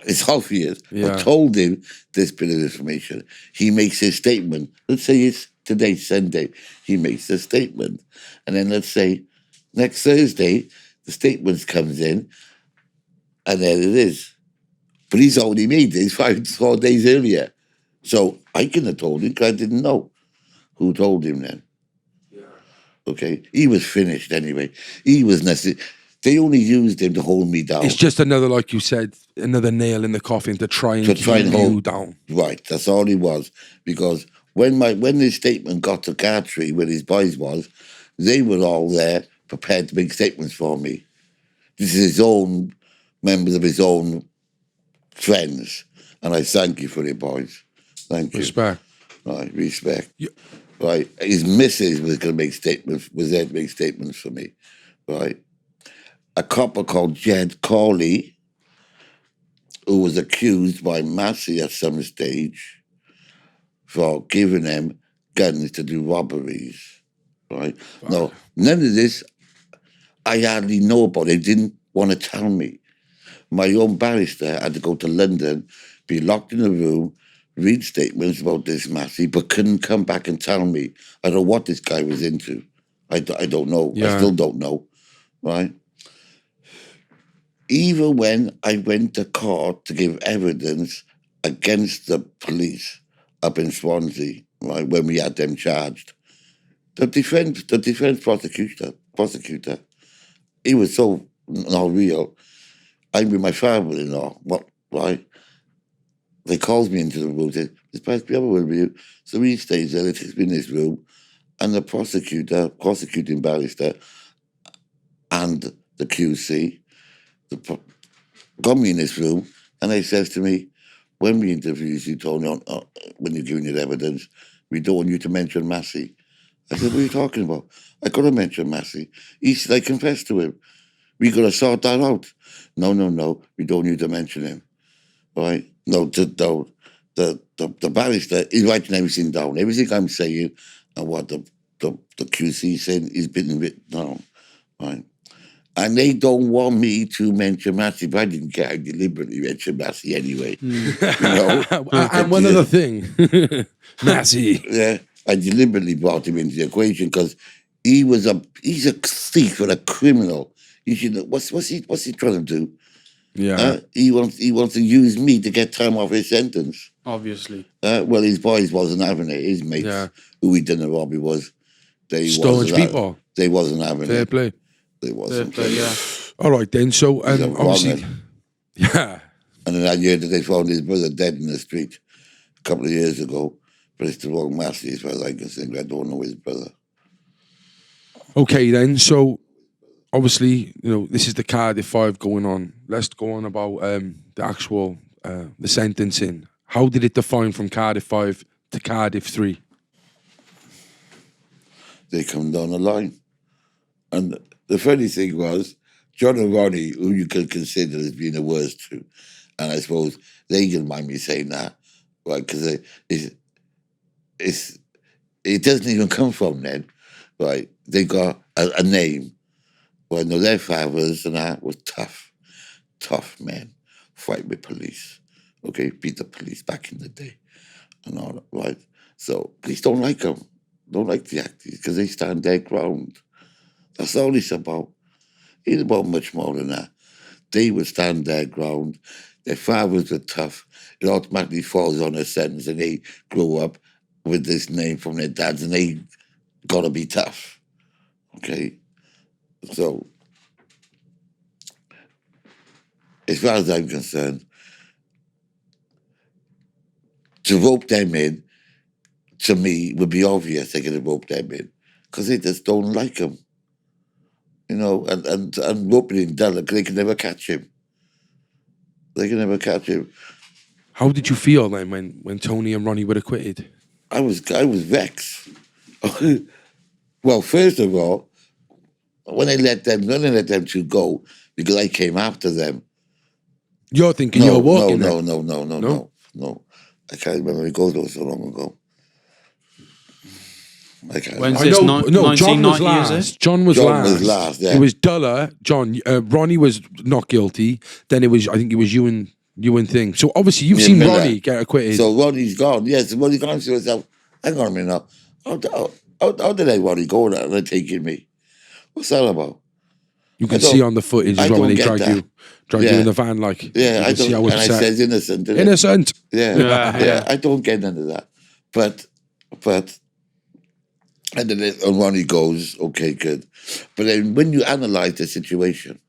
it's obvious, have told him this bit of information. He makes his statement. Let's say it's today's Sunday. He makes a statement. And then let's say next Thursday, the statement comes in, and there it is. But he's only made this 4 days earlier. So I couldn't have told him because I didn't know who told him then. Yeah. Okay? He was finished anyway. He was necessary. They only used him to hold me down. It's just another, like you said, another nail in the coffin to try and keep you down. Right, that's all he was. Because when his statement got to Cardiff, where his boys was, they were all there prepared to make statements for me. This is his own members of his own friends. And I thank you for it, boys. Thank you. Respect. Right, respect. Yeah. Right. His missus was going to make statements, was there to make statements for me. Right. A copper called Jed Corley, who was accused by Massey at some stage for giving them guns to do robberies. Right. Wow. No, none of this I hardly know about. They didn't want to tell me. My own barrister had to go to London, be locked in a room, read statements about this Massey, but couldn't come back and tell me. I don't know what this guy was into. I don't know. Yeah. I still don't know. Right? Even when I went to court to give evidence against the police up in Swansea, right, when we had them charged, the defense prosecutor, he was so not real. I'm with my father-in-law, right? They called me into the room, said, "This past be over with you." So he stays there, they takes me in this room, and the prosecuting barrister, and the QC, got me in this room, and they says to me, "When we interviewed you, Tony, when you're giving your evidence, we don't want you to mention Massey." I said, "What are you talking about? I got to mention Massey." He said, "I confessed to him. We got to sort that out." No, we don't need to mention him. Right? No, the barrister is writing everything down. Everything I'm saying and what the QC is saying is been written down. Right? And they don't want me to mention Massey, but I didn't care. I deliberately mentioned Massey anyway. You know? And one other thing, Massey. Yeah, I deliberately brought him into the equation because he's a thief and a criminal. You should know what's he trying to do? Yeah, he wants to use me to get time off his sentence. Obviously. Well, his boys wasn't having it. His mates, who he didn't know Robbie was, they staunch people. They wasn't having Fair it. play. They wasn't. Fair play, yeah. All right then. So obviously, yeah. And then I heard that they found his brother dead in the street a couple of years ago. But it's the wrong Massey, as far as I can think. I don't know his brother. Okay then. So obviously, this is the Cardiff 5 going on. Let's go on about the actual the sentencing. How did it define from Cardiff 5 to Cardiff 3? They come down the line. And the funny thing was, John and Ronnie, who you could consider as being the worst two, and I suppose they didn't mind me saying that, right? Because it doesn't even come from them, right? They got a name. Well, no, their fathers and that was tough men, fight with police, okay, beat the police back in the day and all that, right? So police don't like them, don't like the actors because they stand their ground. That's all it's about. It ain't about much more than that. They would stand their ground. Their fathers were tough. It automatically falls on their sentence and they grow up with this name from their dads and they gotta be tough, okay? So, as far as I'm concerned, to rope them in, to me, would be obvious they're going to rope them in because they just don't like him. You know, and roping in Della, they can never catch him. They can never catch him. How did you feel then when Tony and Ronnie were acquitted? I was vexed. Well, first of all, when I let them two go, because I came after them. You're thinking you're walking. No. I can't remember. It goes so long ago. I can't. When's remember. this? No, John was 1990, is last. it? John was last. Yeah. It was Dulla, John. Ronnie was not guilty. Then I think it was you and Thing. So obviously you've seen Miller. Ronnie get acquitted. So Ronnie's gone. Yes, Ronnie's gone to himself. Hang on a minute now. How did I Ronnie go there and they're taking me? What's that about? You can see on the footage as well when they dragged you in the van, like yeah, I don't. And I says innocent. Innocent. Yeah. I don't get into that. But and then Ronnie goes, okay, good. But then when you analyse the situation,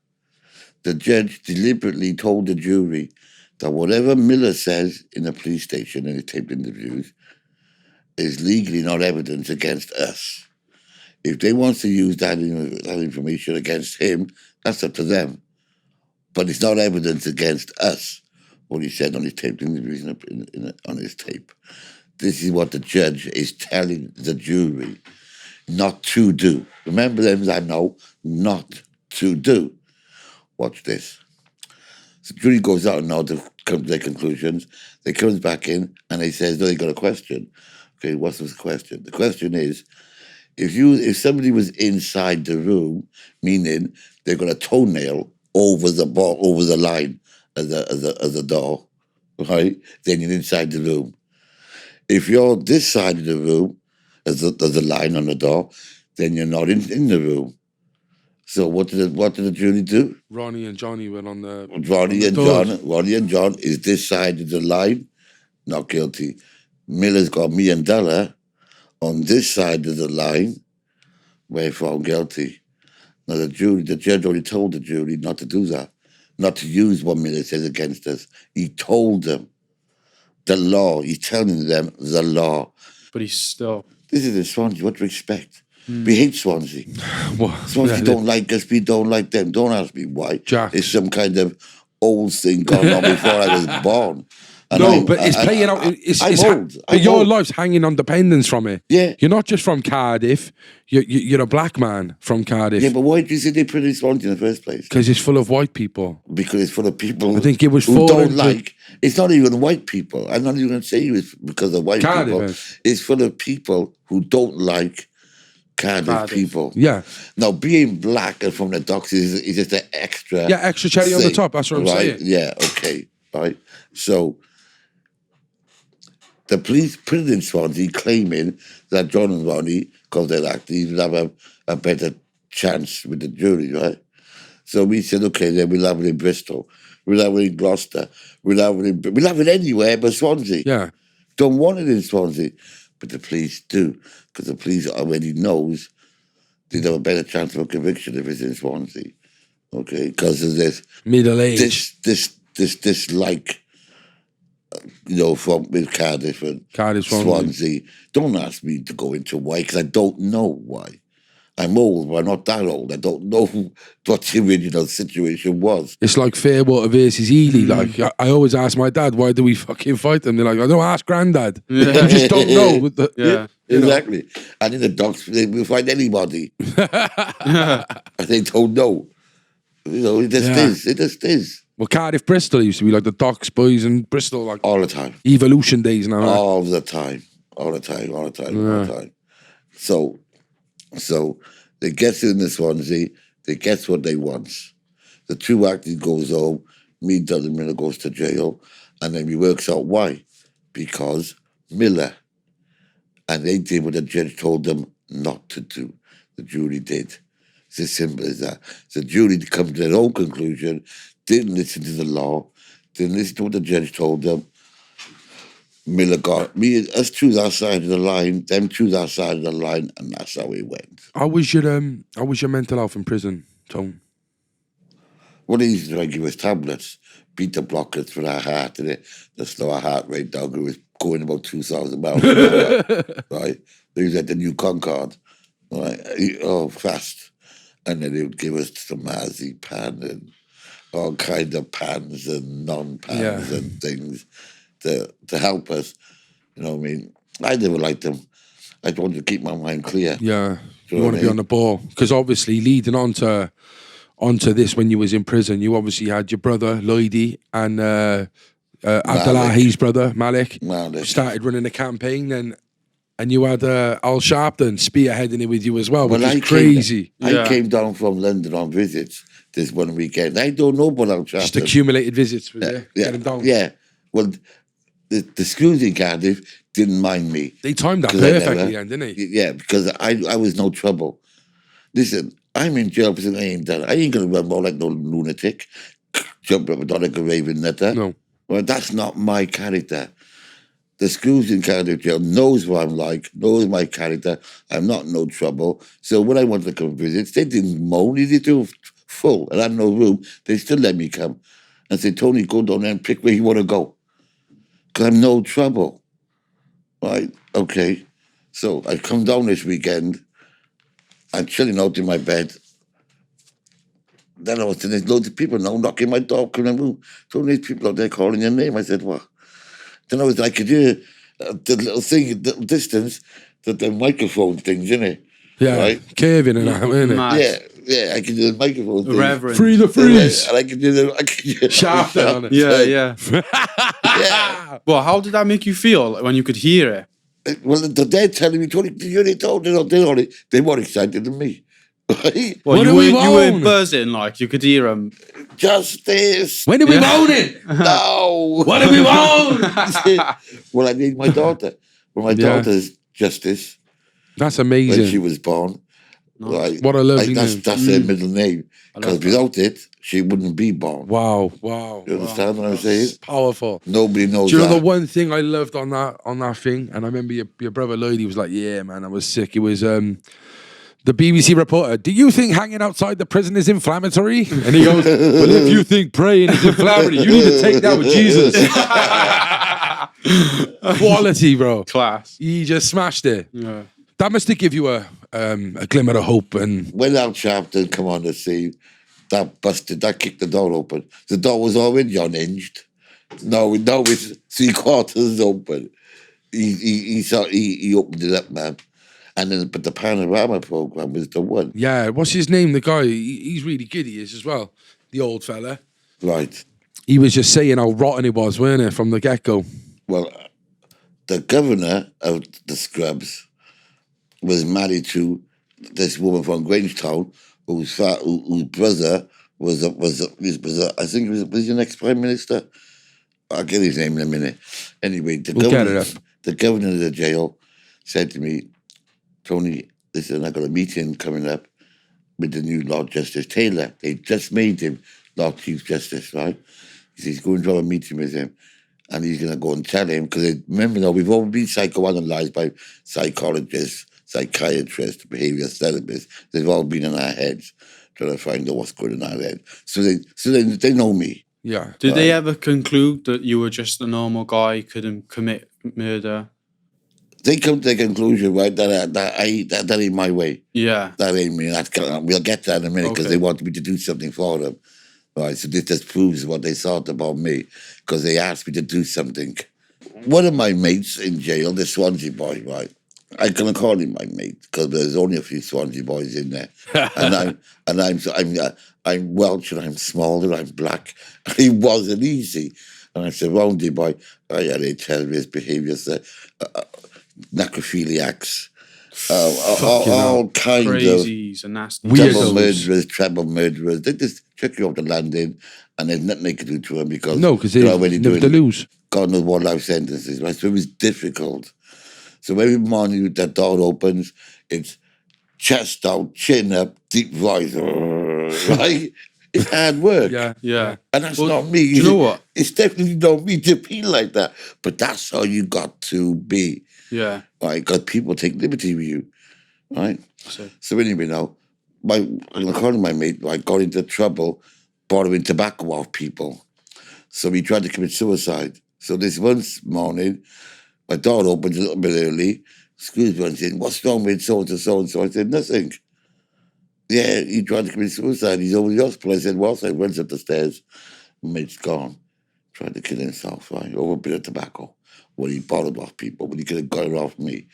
the judge deliberately told the jury that whatever Miller says in the police station in his taped interviews is legally not evidence against us. If they want to use that information against him, that's up to them. But it's not evidence against us, what he said on his taped interviews on his tape. This is what the judge is telling the jury not to do. Remember them, I know, not to do. Watch this. So the jury goes out now to come to their conclusions. They comes back in and they says, no, they got a question. Okay, what's the question? The question is, if somebody was inside the room, meaning they've got a toenail over the line of the door, right? Then you're inside the room. If you're this side of the room, as the line on the door, then you're not in the room. So what did the jury do? Ronnie and Johnny went on the Ronnie and John is this side of the line, not guilty. Miller's got me and Della on this side of the line, we're found guilty. Now the judge already told the jury not to do that, not to use what Miller says against us. He told them the law. He's telling them the law. But he's still. This is in Swansea. What do you expect? We hate Swansea. What? Swansea don't like us. We don't like them. Don't ask me why. Jack. It's some kind of old thing gone on before I was born. And but it's playing out. I'm your old. life's hanging on dependence from it. Yeah. You're not just from Cardiff. You're a black man from Cardiff. Yeah, but why do you say they put it in Swansea in the first place? Because it's full of white people. Because it's full of people I think it was who don't like. It's not even white people. I'm not even going to say it's because of white Cardiff people. is. It's full of people who don't like Cardiff people. Yeah. Now, being black and from the docks is just an extra. Yeah, extra cherry on the top. That's what I'm saying. Yeah, okay. Right. So the police put it in Swansea claiming that John and Ronnie, because they're actors, would have a better chance with the jury, right? So we said, okay, then we'll have it in Bristol. We'll have it in Gloucester. We'll have it anywhere but Swansea. Yeah. Don't want it in Swansea. But the police do, because the police already knows they'd have a better chance of a conviction if it's in Swansea. Okay? Because of this Middle age. this like, from with Cardiff and Swansea. Don't ask me to go into why, because I don't know why. I'm old, but I'm not that old. I don't know what the original situation was. It's like Fairwater versus Ely. Like I always ask my dad, why do we fucking fight them? They're like, I don't ask Granddad. You just don't know. Yeah. Exactly. And in the docks, they will find anybody. And they don't know. It just is. Well, Cardiff, Bristol used to be like the Docks boys in Bristol, like all the time. Evolution days now. All the time. So they get in the Swansea, they get what they want. The two actors goes home, me, Dudley Miller goes to jail, and then we works out why. Because Miller, and they did what the judge told them not to do. The jury did. It's as simple as that. The jury come to their own conclusion, didn't listen to the law, didn't listen to what the judge told them. Miller got us choose our side of the line, them choose our side of the line, and that's how it went. How was your mental health in prison, Tone? Well, he's like give us tablets, beta blockers for our heart, and to slow our heart rate down. Give us going about 2,000 miles an hour, right? They was at the new Concorde, right? Oh, fast. And then they would give us some marzipan and all kinds of pans and non-pans and things to help us. You know what I mean? I never liked them. I wanted to keep my mind clear. Yeah. You You know want what to I be on the ball. Because obviously leading on to this when you was in prison, you obviously had your brother, Lloydie, and Abdullahi's brother, Malik. Started running a campaign and you had Al Sharpton spearheading it with you as well, which is crazy. I came down from London on visits this one weekend. I don't know about Al Sharpton. Just accumulated visits, was it? Yeah, Get him down. yeah. Well, the schools in Cardiff didn't mind me. They timed that perfectly, didn't they? Yeah, because I was no trouble. Listen, I'm in jail because I ain't done. I ain't going to run more like no lunatic, jump up and down like a raven nutter. No. Well, that's not my character. The schools in Cardiff jail knows what I'm like, knows my character. I'm not no trouble. So when I wanted to come visit, they didn't moan. They do full, and I had no room. They still let me come and say, Tony, go down there and pick where you want to go. Because I'm no trouble. Right? Okay. So I come down this weekend. I'm chilling out in my bed. Then I was saying, there's loads of people now knocking my door, coming in the room. So there's people out there calling your name. I said, what? Then I could hear the little thing, the distance, the microphone things, innit? Yeah, right? Curving and that, isn't it? Yeah, I could do the microphone thing. Reverend. Free the freeze. And I could do the... Sharp on it. Yeah. Yeah. Well, how did that make you feel when you could hear it? Well, they're telling me, Tony, they more excited than me. Right? Well, What you do we were want? buzzing, like you could hear them. Justice. When did we vote it? No. What did we vote? Well, I need my daughter. Well, my daughter's Justice That's when amazing. she was born. Nice. Right? What a lovely that's name. That's her middle name. Because without it, she wouldn't be born. Wow. You understand what I'm saying? Powerful. Nobody knows Do you know that. the one thing I loved on that thing? And I remember your brother Lloyd, he was like, yeah, man, I was sick. It was the BBC reporter, do you think hanging outside the prison is inflammatory? And he goes, well, if you think praying is inflammatory, you need to take that with Jesus. Quality, bro. Class. He just smashed it. Yeah. That must have give you a glimmer of hope. And When Al Sharpton come on the scene, that kicked the door open. The door was already unhinged. No, it's 3/4 open. He opened it up, man. And then, but the Panorama program was the one. yeah, what's his name? The guy, he's really good, he is as well. The old fella. Right. He was just saying how rotten it was, weren't it, from the get-go? Well, the governor of the Scrubs was married to this woman from Grangetown whose brother was I think it was your next prime minister. I'll get his name in a minute. Anyway, the governor of the jail said to me, Tony, listen, I got a meeting coming up with the new Lord Justice Taylor. They just made him Lord Chief Justice, right? He says, go and have a meeting with him. And he's going to go and tell him, because remember now, we've all been psychoanalyzed by psychologists, psychiatrists, behavioral therapists. They've all been in our heads trying to find out what's going on in our head. So they know me. Yeah. Did they ever conclude that you were just a normal guy, couldn't commit murder? They come to the conclusion, right, that ain't my way. Yeah. That ain't me. We'll get to that in a minute because they wanted me to do something for them. Right, so this just proves what they thought about me because they asked me to do something. One of my mates in jail, the Swansea boy, right? I'm gonna call him my mate because there's only a few Swansea boys in there, I'm Welsh and I'm small and I'm black. It wasn't easy, and I said, "Roundy boy, I had a terrorist behaviour, necrophiliacs." All kinds crazies and nasty. double murderers, treble murderers. They just chuck you off the landing and there's nothing they can do to them because they're already doing to lose. God knows what life sentences, right? So it was difficult. So every morning that door opens, it's chest out, chin up, deep voice, right? It's hard work. Yeah. And that's not me. Do you know what? It's definitely not me to be like that. But that's how you got to be. Yeah. Right? Because people take liberty with you. Right? So anyway, now, according to my mate, I got into trouble borrowing tobacco off people. So he tried to commit suicide. So this one morning, My door opened a little bit early. Excuse me, I said, what's wrong with so-and-so? I said, nothing. Yeah, he tried to commit suicide. He's over the hospital. I said, what? So I went up the stairs. Mate's gone. Tried to kill himself, right? Over a bit of tobacco. What he borrowed off people, but he could have got it off me.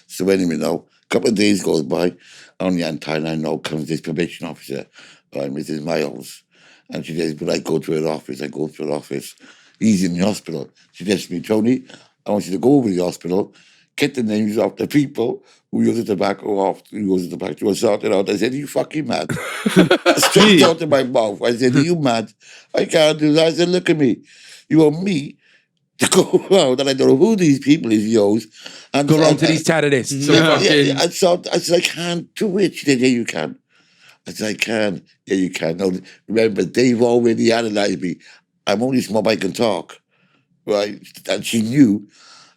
So anyway, now, a couple of days goes by. On the antenna, I know comes this probation officer, Mrs. Miles. And she says, but I go to her office. I go to her office. He's in the hospital. She says to me, Tony, I want you to go over to the hospital, get the names of the people who use the tobacco off, who use the tobacco, to sort it out. I said, are you fucking mad? Straight out of my mouth. I said, are you mad? I can't do that. I said, look at me. You want me to go around and I don't know who these people is yours. And Go around to these terrorists. I said, I can't do it. She said, yeah, you can. I said, I can. Yeah, you can. Now, remember, they've already analysed me. I'm only small, I can talk. Right? And she knew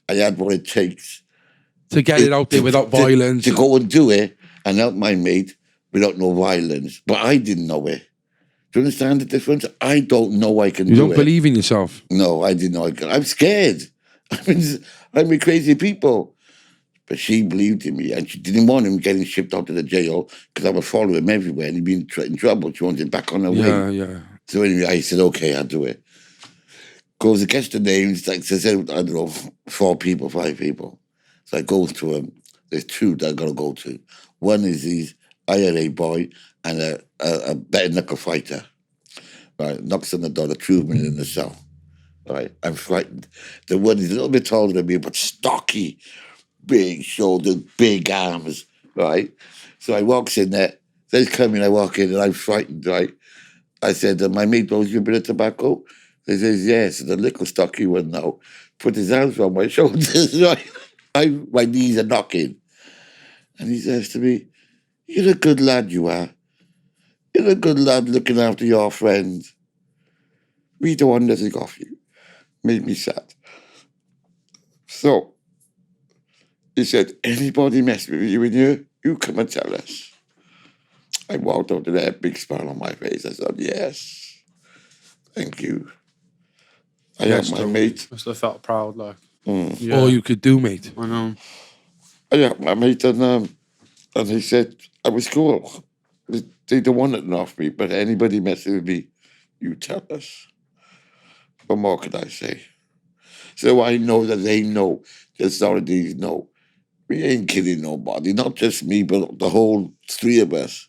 I had what it takes. To get it out there without violence. To go and do it and help my mate without no violence. But I didn't know it. Do you understand the difference? I don't know I can do it. You don't believe in yourself? No, I didn't know I could. I'm scared. I'm with crazy people. But she believed in me, and she didn't want him getting shipped out to the jail because I would follow him everywhere, and he'd be in trouble. She wanted him back on her way. Yeah. So anyway, I said, okay, I'll do it. Goes against the names, like I said, I don't know, 5 people. So I go to them. There's 2 that I got to go to. One is his IRA boy and a bare knuckle fighter. Right, knocks on the door, the 2 minutes in the cell. Right, I'm frightened. The one is a little bit taller than me, but stocky. Big shoulders, big arms, right? So I walks in there, says come in, I walk in and I'm frightened, right? I said, my mate blows you a bit of tobacco? He says, yes, the little stocky one now. Put his hands on my shoulders, right? My knees are knocking. And he says to me, you're a good lad, you are. You're a good lad looking after your friends. We don't want nothing off you. Made me sad. So, he said, anybody mess with you in here, you come and tell us. I walked out to there, big smile on my face. I said, yes, thank you. I have my mate. Must have felt proud, like. Yeah. All you could do, mate. I know. I have my mate, and he said, I was cool. They don't want it off me, but anybody messing with me, you tell us. What more could I say? So I know that they know, the authorities know. We ain't kidding nobody, not just me, but the whole 3 of us.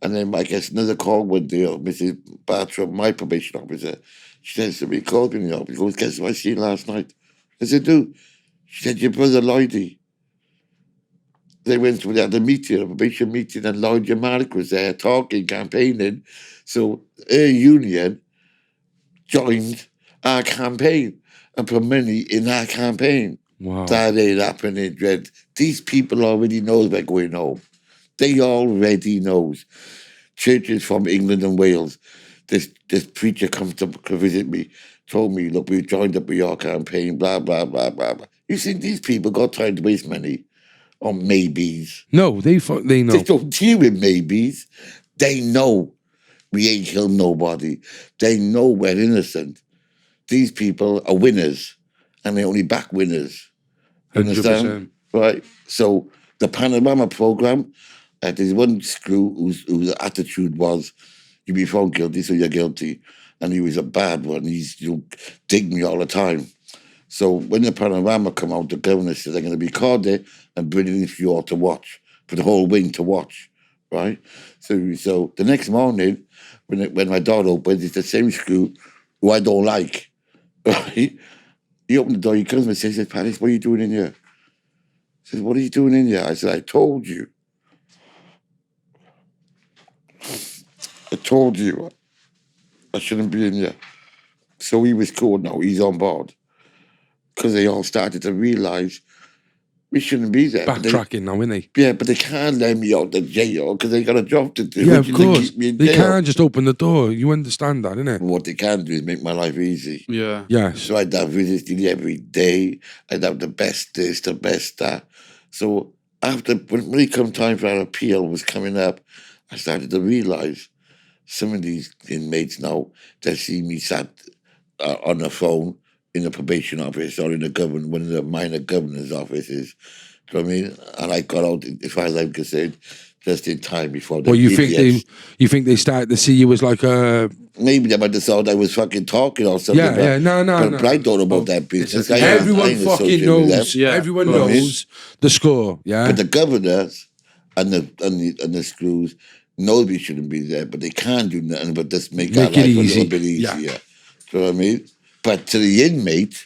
And then I guess another call one day, Mrs. Bartram, my probation officer, she says to me, called me in the office, goes, guess what I seen last night? I said, who? She said, your brother Lloydie. They had a meeting, a probation meeting, and Lloyd Mark was there talking, campaigning. So her union joined our campaign and put money in our campaign. Wow. That ain't happening, Dread. These people already knows we're going home. They already knows. Churches from England and Wales. This preacher comes to visit me, told me, look, we've joined up with your campaign, blah, blah, blah, blah, blah. You think these people got time to waste money on maybes? No, they know. They don't deal with maybes. They know we ain't killed nobody. They know we're innocent. These people are winners, and they only back winners. Understand? 100%. Right? So the Panorama program, there's one screw whose attitude was, you be found guilty, so you're guilty. And he was a bad one. He's dig me all the time. So when the Panorama come out, the governor said they're going to be Cardiff and bring it in for you all to watch, for the whole wing to watch, right? So the next morning, when my door opens, it's the same screw who I don't like, right? He opened the door, he comes and says, Paris, what are you doing in here? He says, what are you doing in here? I said, I told you I shouldn't be in here. So he was cool now, he's on board. Because they all started to realise we shouldn't be there. Backtracking now, isn't they? Yeah, but they can't let me out of jail because they got a job to do. Yeah, of course. They can't can't just open the door. You understand that, innit? What they can do is make my life easy. Yeah. Yes. So I'd have visits nearly every day. I'd have the best this, the best that. So after, when it come time for our appeal was coming up, I started to realise some of these inmates now, they see me sat on the phone in the probation office or in the government, one of the minor governor's offices. Do you know what I mean? And I got out, as far as I'm concerned, just in time before the Well, you idiots. think they started to see you as like a Maybe they might have thought I was fucking talking or something. yeah, no. But I don't know about that business. I Everyone ain't fucking associated with them. knows. Yeah. Everyone Well, knows the score. Yeah. But the governors and the screws know we shouldn't be there, but they can't do nothing but just make our Make it life easy. a little bit Yeah. easier. Do you know what I mean? But to the inmate,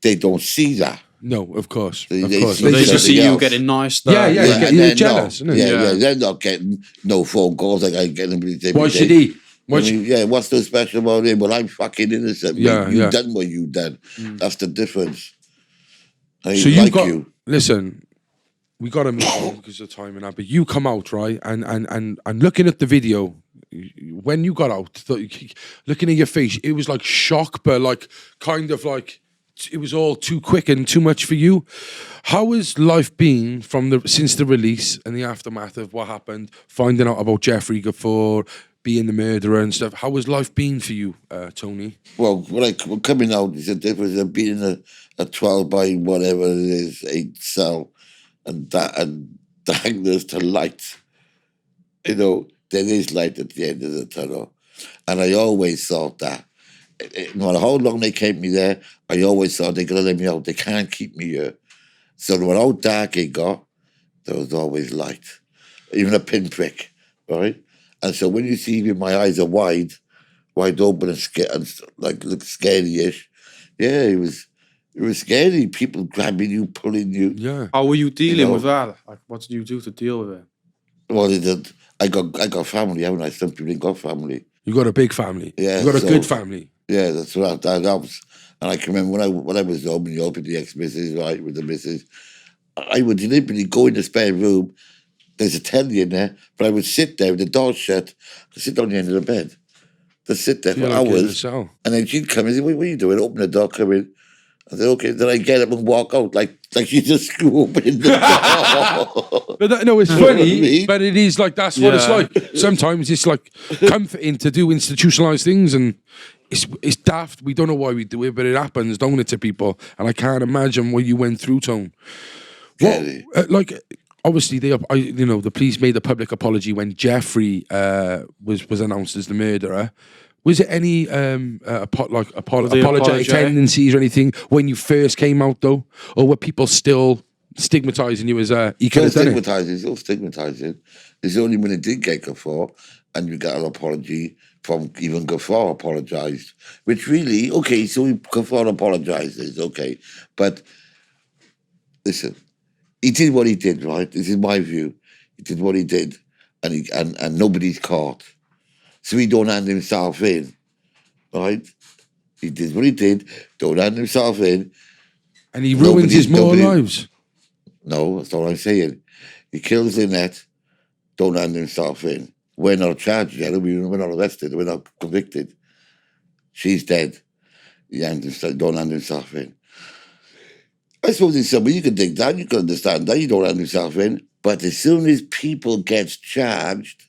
they don't see that. No, of course. They Of see course. So they just something see you else. getting nice. Yeah, yeah. and You're then jealous, no. isn't it? Yeah, Yeah. they're not getting no phone calls like I get them every day. Why should he? Why I should- mean, yeah, what's so special about him? Well, I'm fucking innocent. Yeah, mate. You yeah. done what you done. That's the difference. I So you like got you. listen. We got to move on because of time and that. But you come out right, and looking at the video when you got out, looking at your face, it was like shock, but like kind of like it was all too quick and too much for you. How has life been since the release and the aftermath of what happened, finding out about Jeffrey Gafford being the murderer and stuff? How has life been for you, Tony? Well, when coming out, there's a difference of being a 12 by whatever it is, 8 cell, and darkness to light. You know, there is light at the end of the tunnel. And I always thought that. No matter how long they kept me there, I always thought they're going to let me out. They can't keep me here. So no matter how dark it got, there was always light. Even a pinprick, right? And so when you see me, my eyes are wide open and scared, and like look scary-ish. Yeah, it was scary. People grabbing you, pulling you. Yeah. How were you dealing know. with that? Like, what did you do to deal with it? Well, I got family, haven't I? Some people ain't got family. You got a big family. Yeah, You got a so- good family. Yeah, that's what that helps. And I can remember when I was home in Europe with the ex-missus, right, with the missus, I would deliberately go in the spare room. There's a telly in there, but I would sit there with the door shut, sit on the end of the bed. Just sit there for Feel like you're in a hours. cell. And then she'd come and say, what are you doing? Open the door, come in. I said, okay. Then I get up and walk out like she just screw open the door. But no, it's know what I funny, mean? but it is like that's what it's Yeah. like. Sometimes it's like comforting to do institutionalized things, and it's daft. We don't know why we do it, but it happens, don't it, to people? And I can't imagine what you went through, Tone. What, Really? like, obviously, the police made a public apology when Jeffrey was announced as the murderer. Was it any they apologetic apologetic? tendencies or anything when you first came out, though, or were people still stigmatizing you as he could Still have done it? stigmatizing, still stigmatizing. It's only when it did get Gafford and you got an apology from even Gafford apologized. Which really, okay, so Gafford apologizes, okay. But listen, he did what he did, right? This is my view. He did what he did and nobody's caught. So he don't hand himself in, right? He did what he did, don't hand himself in. And he ruins his more nobody- lives. No, that's all I'm saying. He kills Lynette, don't hand himself in. We're not charged yet, we're not arrested, we're not convicted. She's dead. Don't hand himself in. I suppose in some way you can dig that, you can understand that, you don't hand himself in. But as soon as people gets charged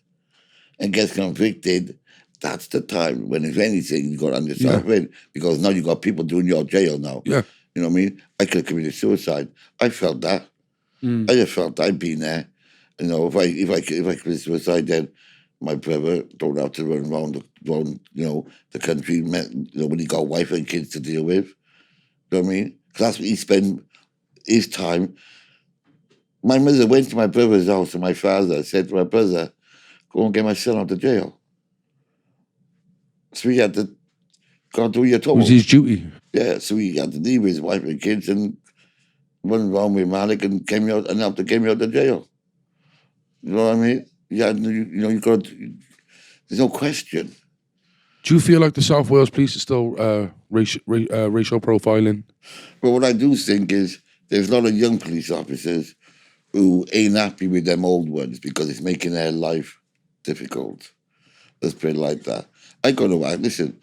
and gets convicted, that's the time when, if anything, you got to hand yourself in. Because now you got people doing your jail now. Yeah. You know what I mean? I could have committed suicide. I felt that. I just felt I'd been there. You know, if I committed suicide, then my brother don't have to run around the country. When he got a wife and kids to deal with. You know what I mean? Because that's what he spent his time. My mother went to my brother's house and my father said to my brother, "Go and get my son out of jail." So he had to go and do your It told. was his duty. Yeah, so he had to leave his wife and kids and run around with Malik and get me out of jail. You know what I mean? Yeah, you got. There's no question. Do you feel like the South Wales police are still racial profiling? But what I do think is there's a lot of young police officers who ain't happy with them old ones because it's making their life difficult. Let's put it like that. I go to work. Listen,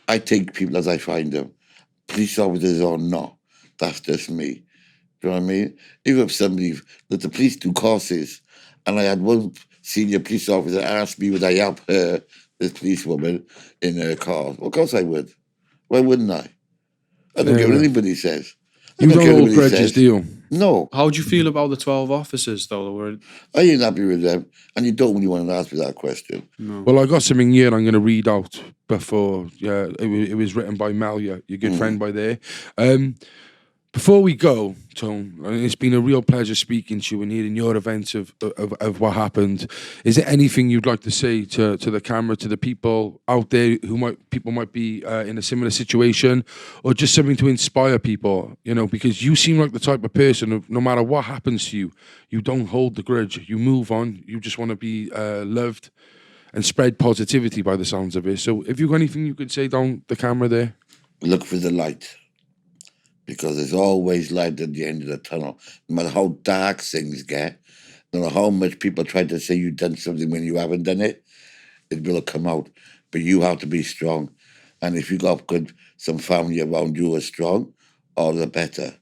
I take people as I find them. Police officers or not. That's just me. Do you know what I mean? Even if the police do courses, and I had one senior police officer ask me would I help her, this policewoman, in her car. Well, of course I would. Why wouldn't I? I don't care what anybody says. I You don't don't care what hold anybody grudges, says. do you? No, How do you feel about the 12 officers, though? That were I ain't happy with them. And you don't really want to ask me that question. no. Well, I got something here I'm going to read out before. Yeah, it was written by Mal, your good friend by there. Before we go, Tone, it's been a real pleasure speaking to you and hearing your events of what happened. Is there anything you'd like to say to the camera, to the people out there who might be in a similar situation, or just something to inspire people? You know, because you seem like the type of person of no matter what happens to you, you don't hold the grudge. You move on. You just want to be loved and spread positivity by the sounds of it. So, if you've got anything you could say down the camera there. Look for the light. Because there's always light at the end of the tunnel. No matter how dark things get, no matter how much people try to say you've done something when you haven't done it, it will come out. But you have to be strong. And if you got some family around you who are strong, all the better.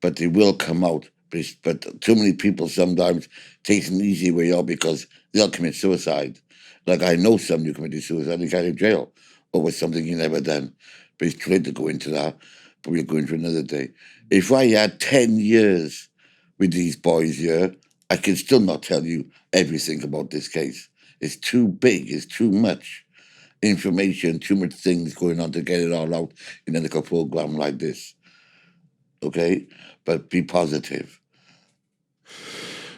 But it will come out. But too many people sometimes take an easy way out because they'll commit suicide. Like I know somebody who committed suicide and got in jail over something he never done. But he's trying to go into that. But we're going for another day. If I had 10 years with these boys here, I can still not tell you everything about this case. It's too big, it's too much information, too much things going on to get it all out in a little program like this. Okay? But be positive.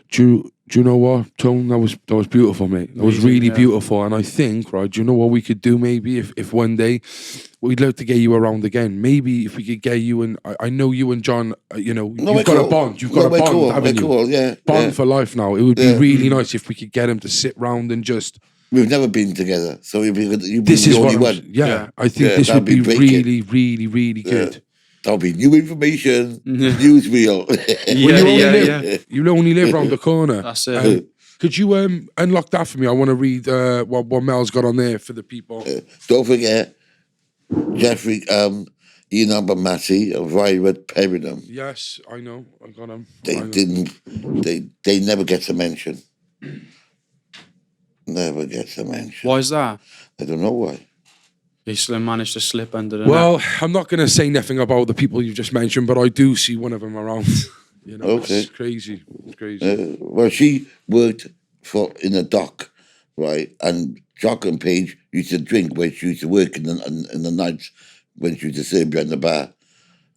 Do you know what, Tone? That was beautiful, mate. That was Amazing, really yeah. beautiful. And I think, right, do you know what we could do maybe if one day we'd love to get you around again? Maybe if we could get you and I know you and John, you've got a bond. You've got a bond, haven't you? Cool, yeah. Bond for life now. It would be really nice if we could get him to sit round and just. We've never been together, so you'd be This the is only what. one. Yeah, I think this that'd would be breaking. really, really, really good. That'll be new information, newsreel. You only live round the corner. That's it. Could you unlock that for me? I want to read what Mel's got on there for the people. Don't forget, Jeffrey, Ian Massey of Violet Peridum. Yes, I know. I got him. They never get a mention. Never gets a mention. Why is that? I don't know why. They still managed to slip under the net. Well, I'm not going to say nothing about the people you just mentioned, but I do see one of them around. Okay. It's crazy. It's crazy. Well, she worked in a dock, right? And Jock and Paige used to drink where she used to work in the nights when she used to serve behind the bar.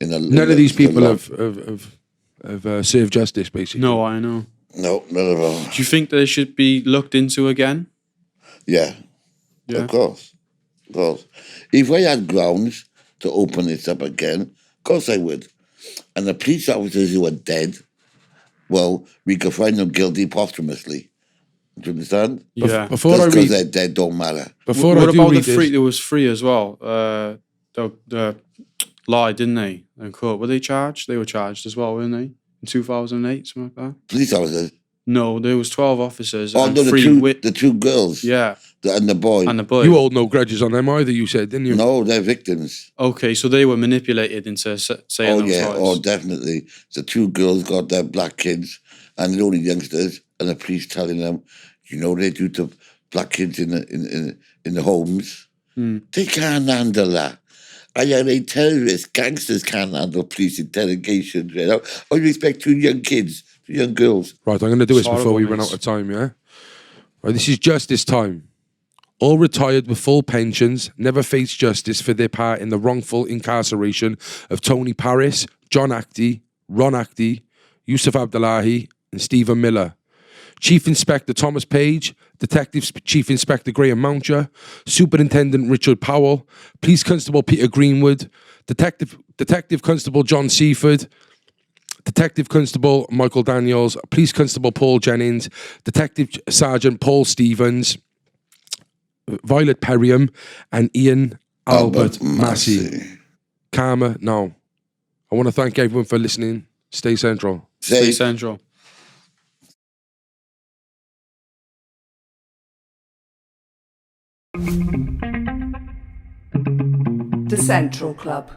None of these people have served justice, basically. No, I know. No, none of them. Do you think they should be looked into again? Yeah. Of course. If I had grounds to open this up again, of course I would. And the police officers who are dead, well, we could find them guilty posthumously. Do you understand? Yeah. Just because they're dead don't matter. Before what I do about read the three? this, There was three as well. They lied, didn't they? In court, were they charged? They were charged as well, weren't they? In 2008, something like that. Police officers. No, there was 12 officers. Oh, and no, three the two girls. Yeah. And the boy. And the boy. you hold no grudges on them either, you said, didn't you? No, they're victims. Okay, so they were manipulated into saying those lies. Oh, definitely. The two girls got their black kids, and they're only youngsters, and the police telling them, they do to black kids in the homes. They can't handle that. Terrorists, gangsters can't handle police interrogations. You know? How do you expect two young kids, two young girls? Right, I'm going to do this before we run out of time, yeah? Right, this is justice time. All retired with full pensions never face justice for their part in the wrongful incarceration of Tony Paris, John Actie, Ron Actie, Yusuf Abdullahi, and Stephen Miller. Chief Inspector Thomas Page, Detective Chief Inspector Graham Mountcher, Superintendent Richard Powell, Police Constable Peter Greenwood, Detective Constable John Seaford, Detective Constable Michael Daniels, Police Constable Paul Jennings, Detective Sergeant Paul Stevens, Violet Perriam, and Ian Albert Massey. Karma, no. I want to thank everyone for listening. Stay central. Stay central. The Central Club.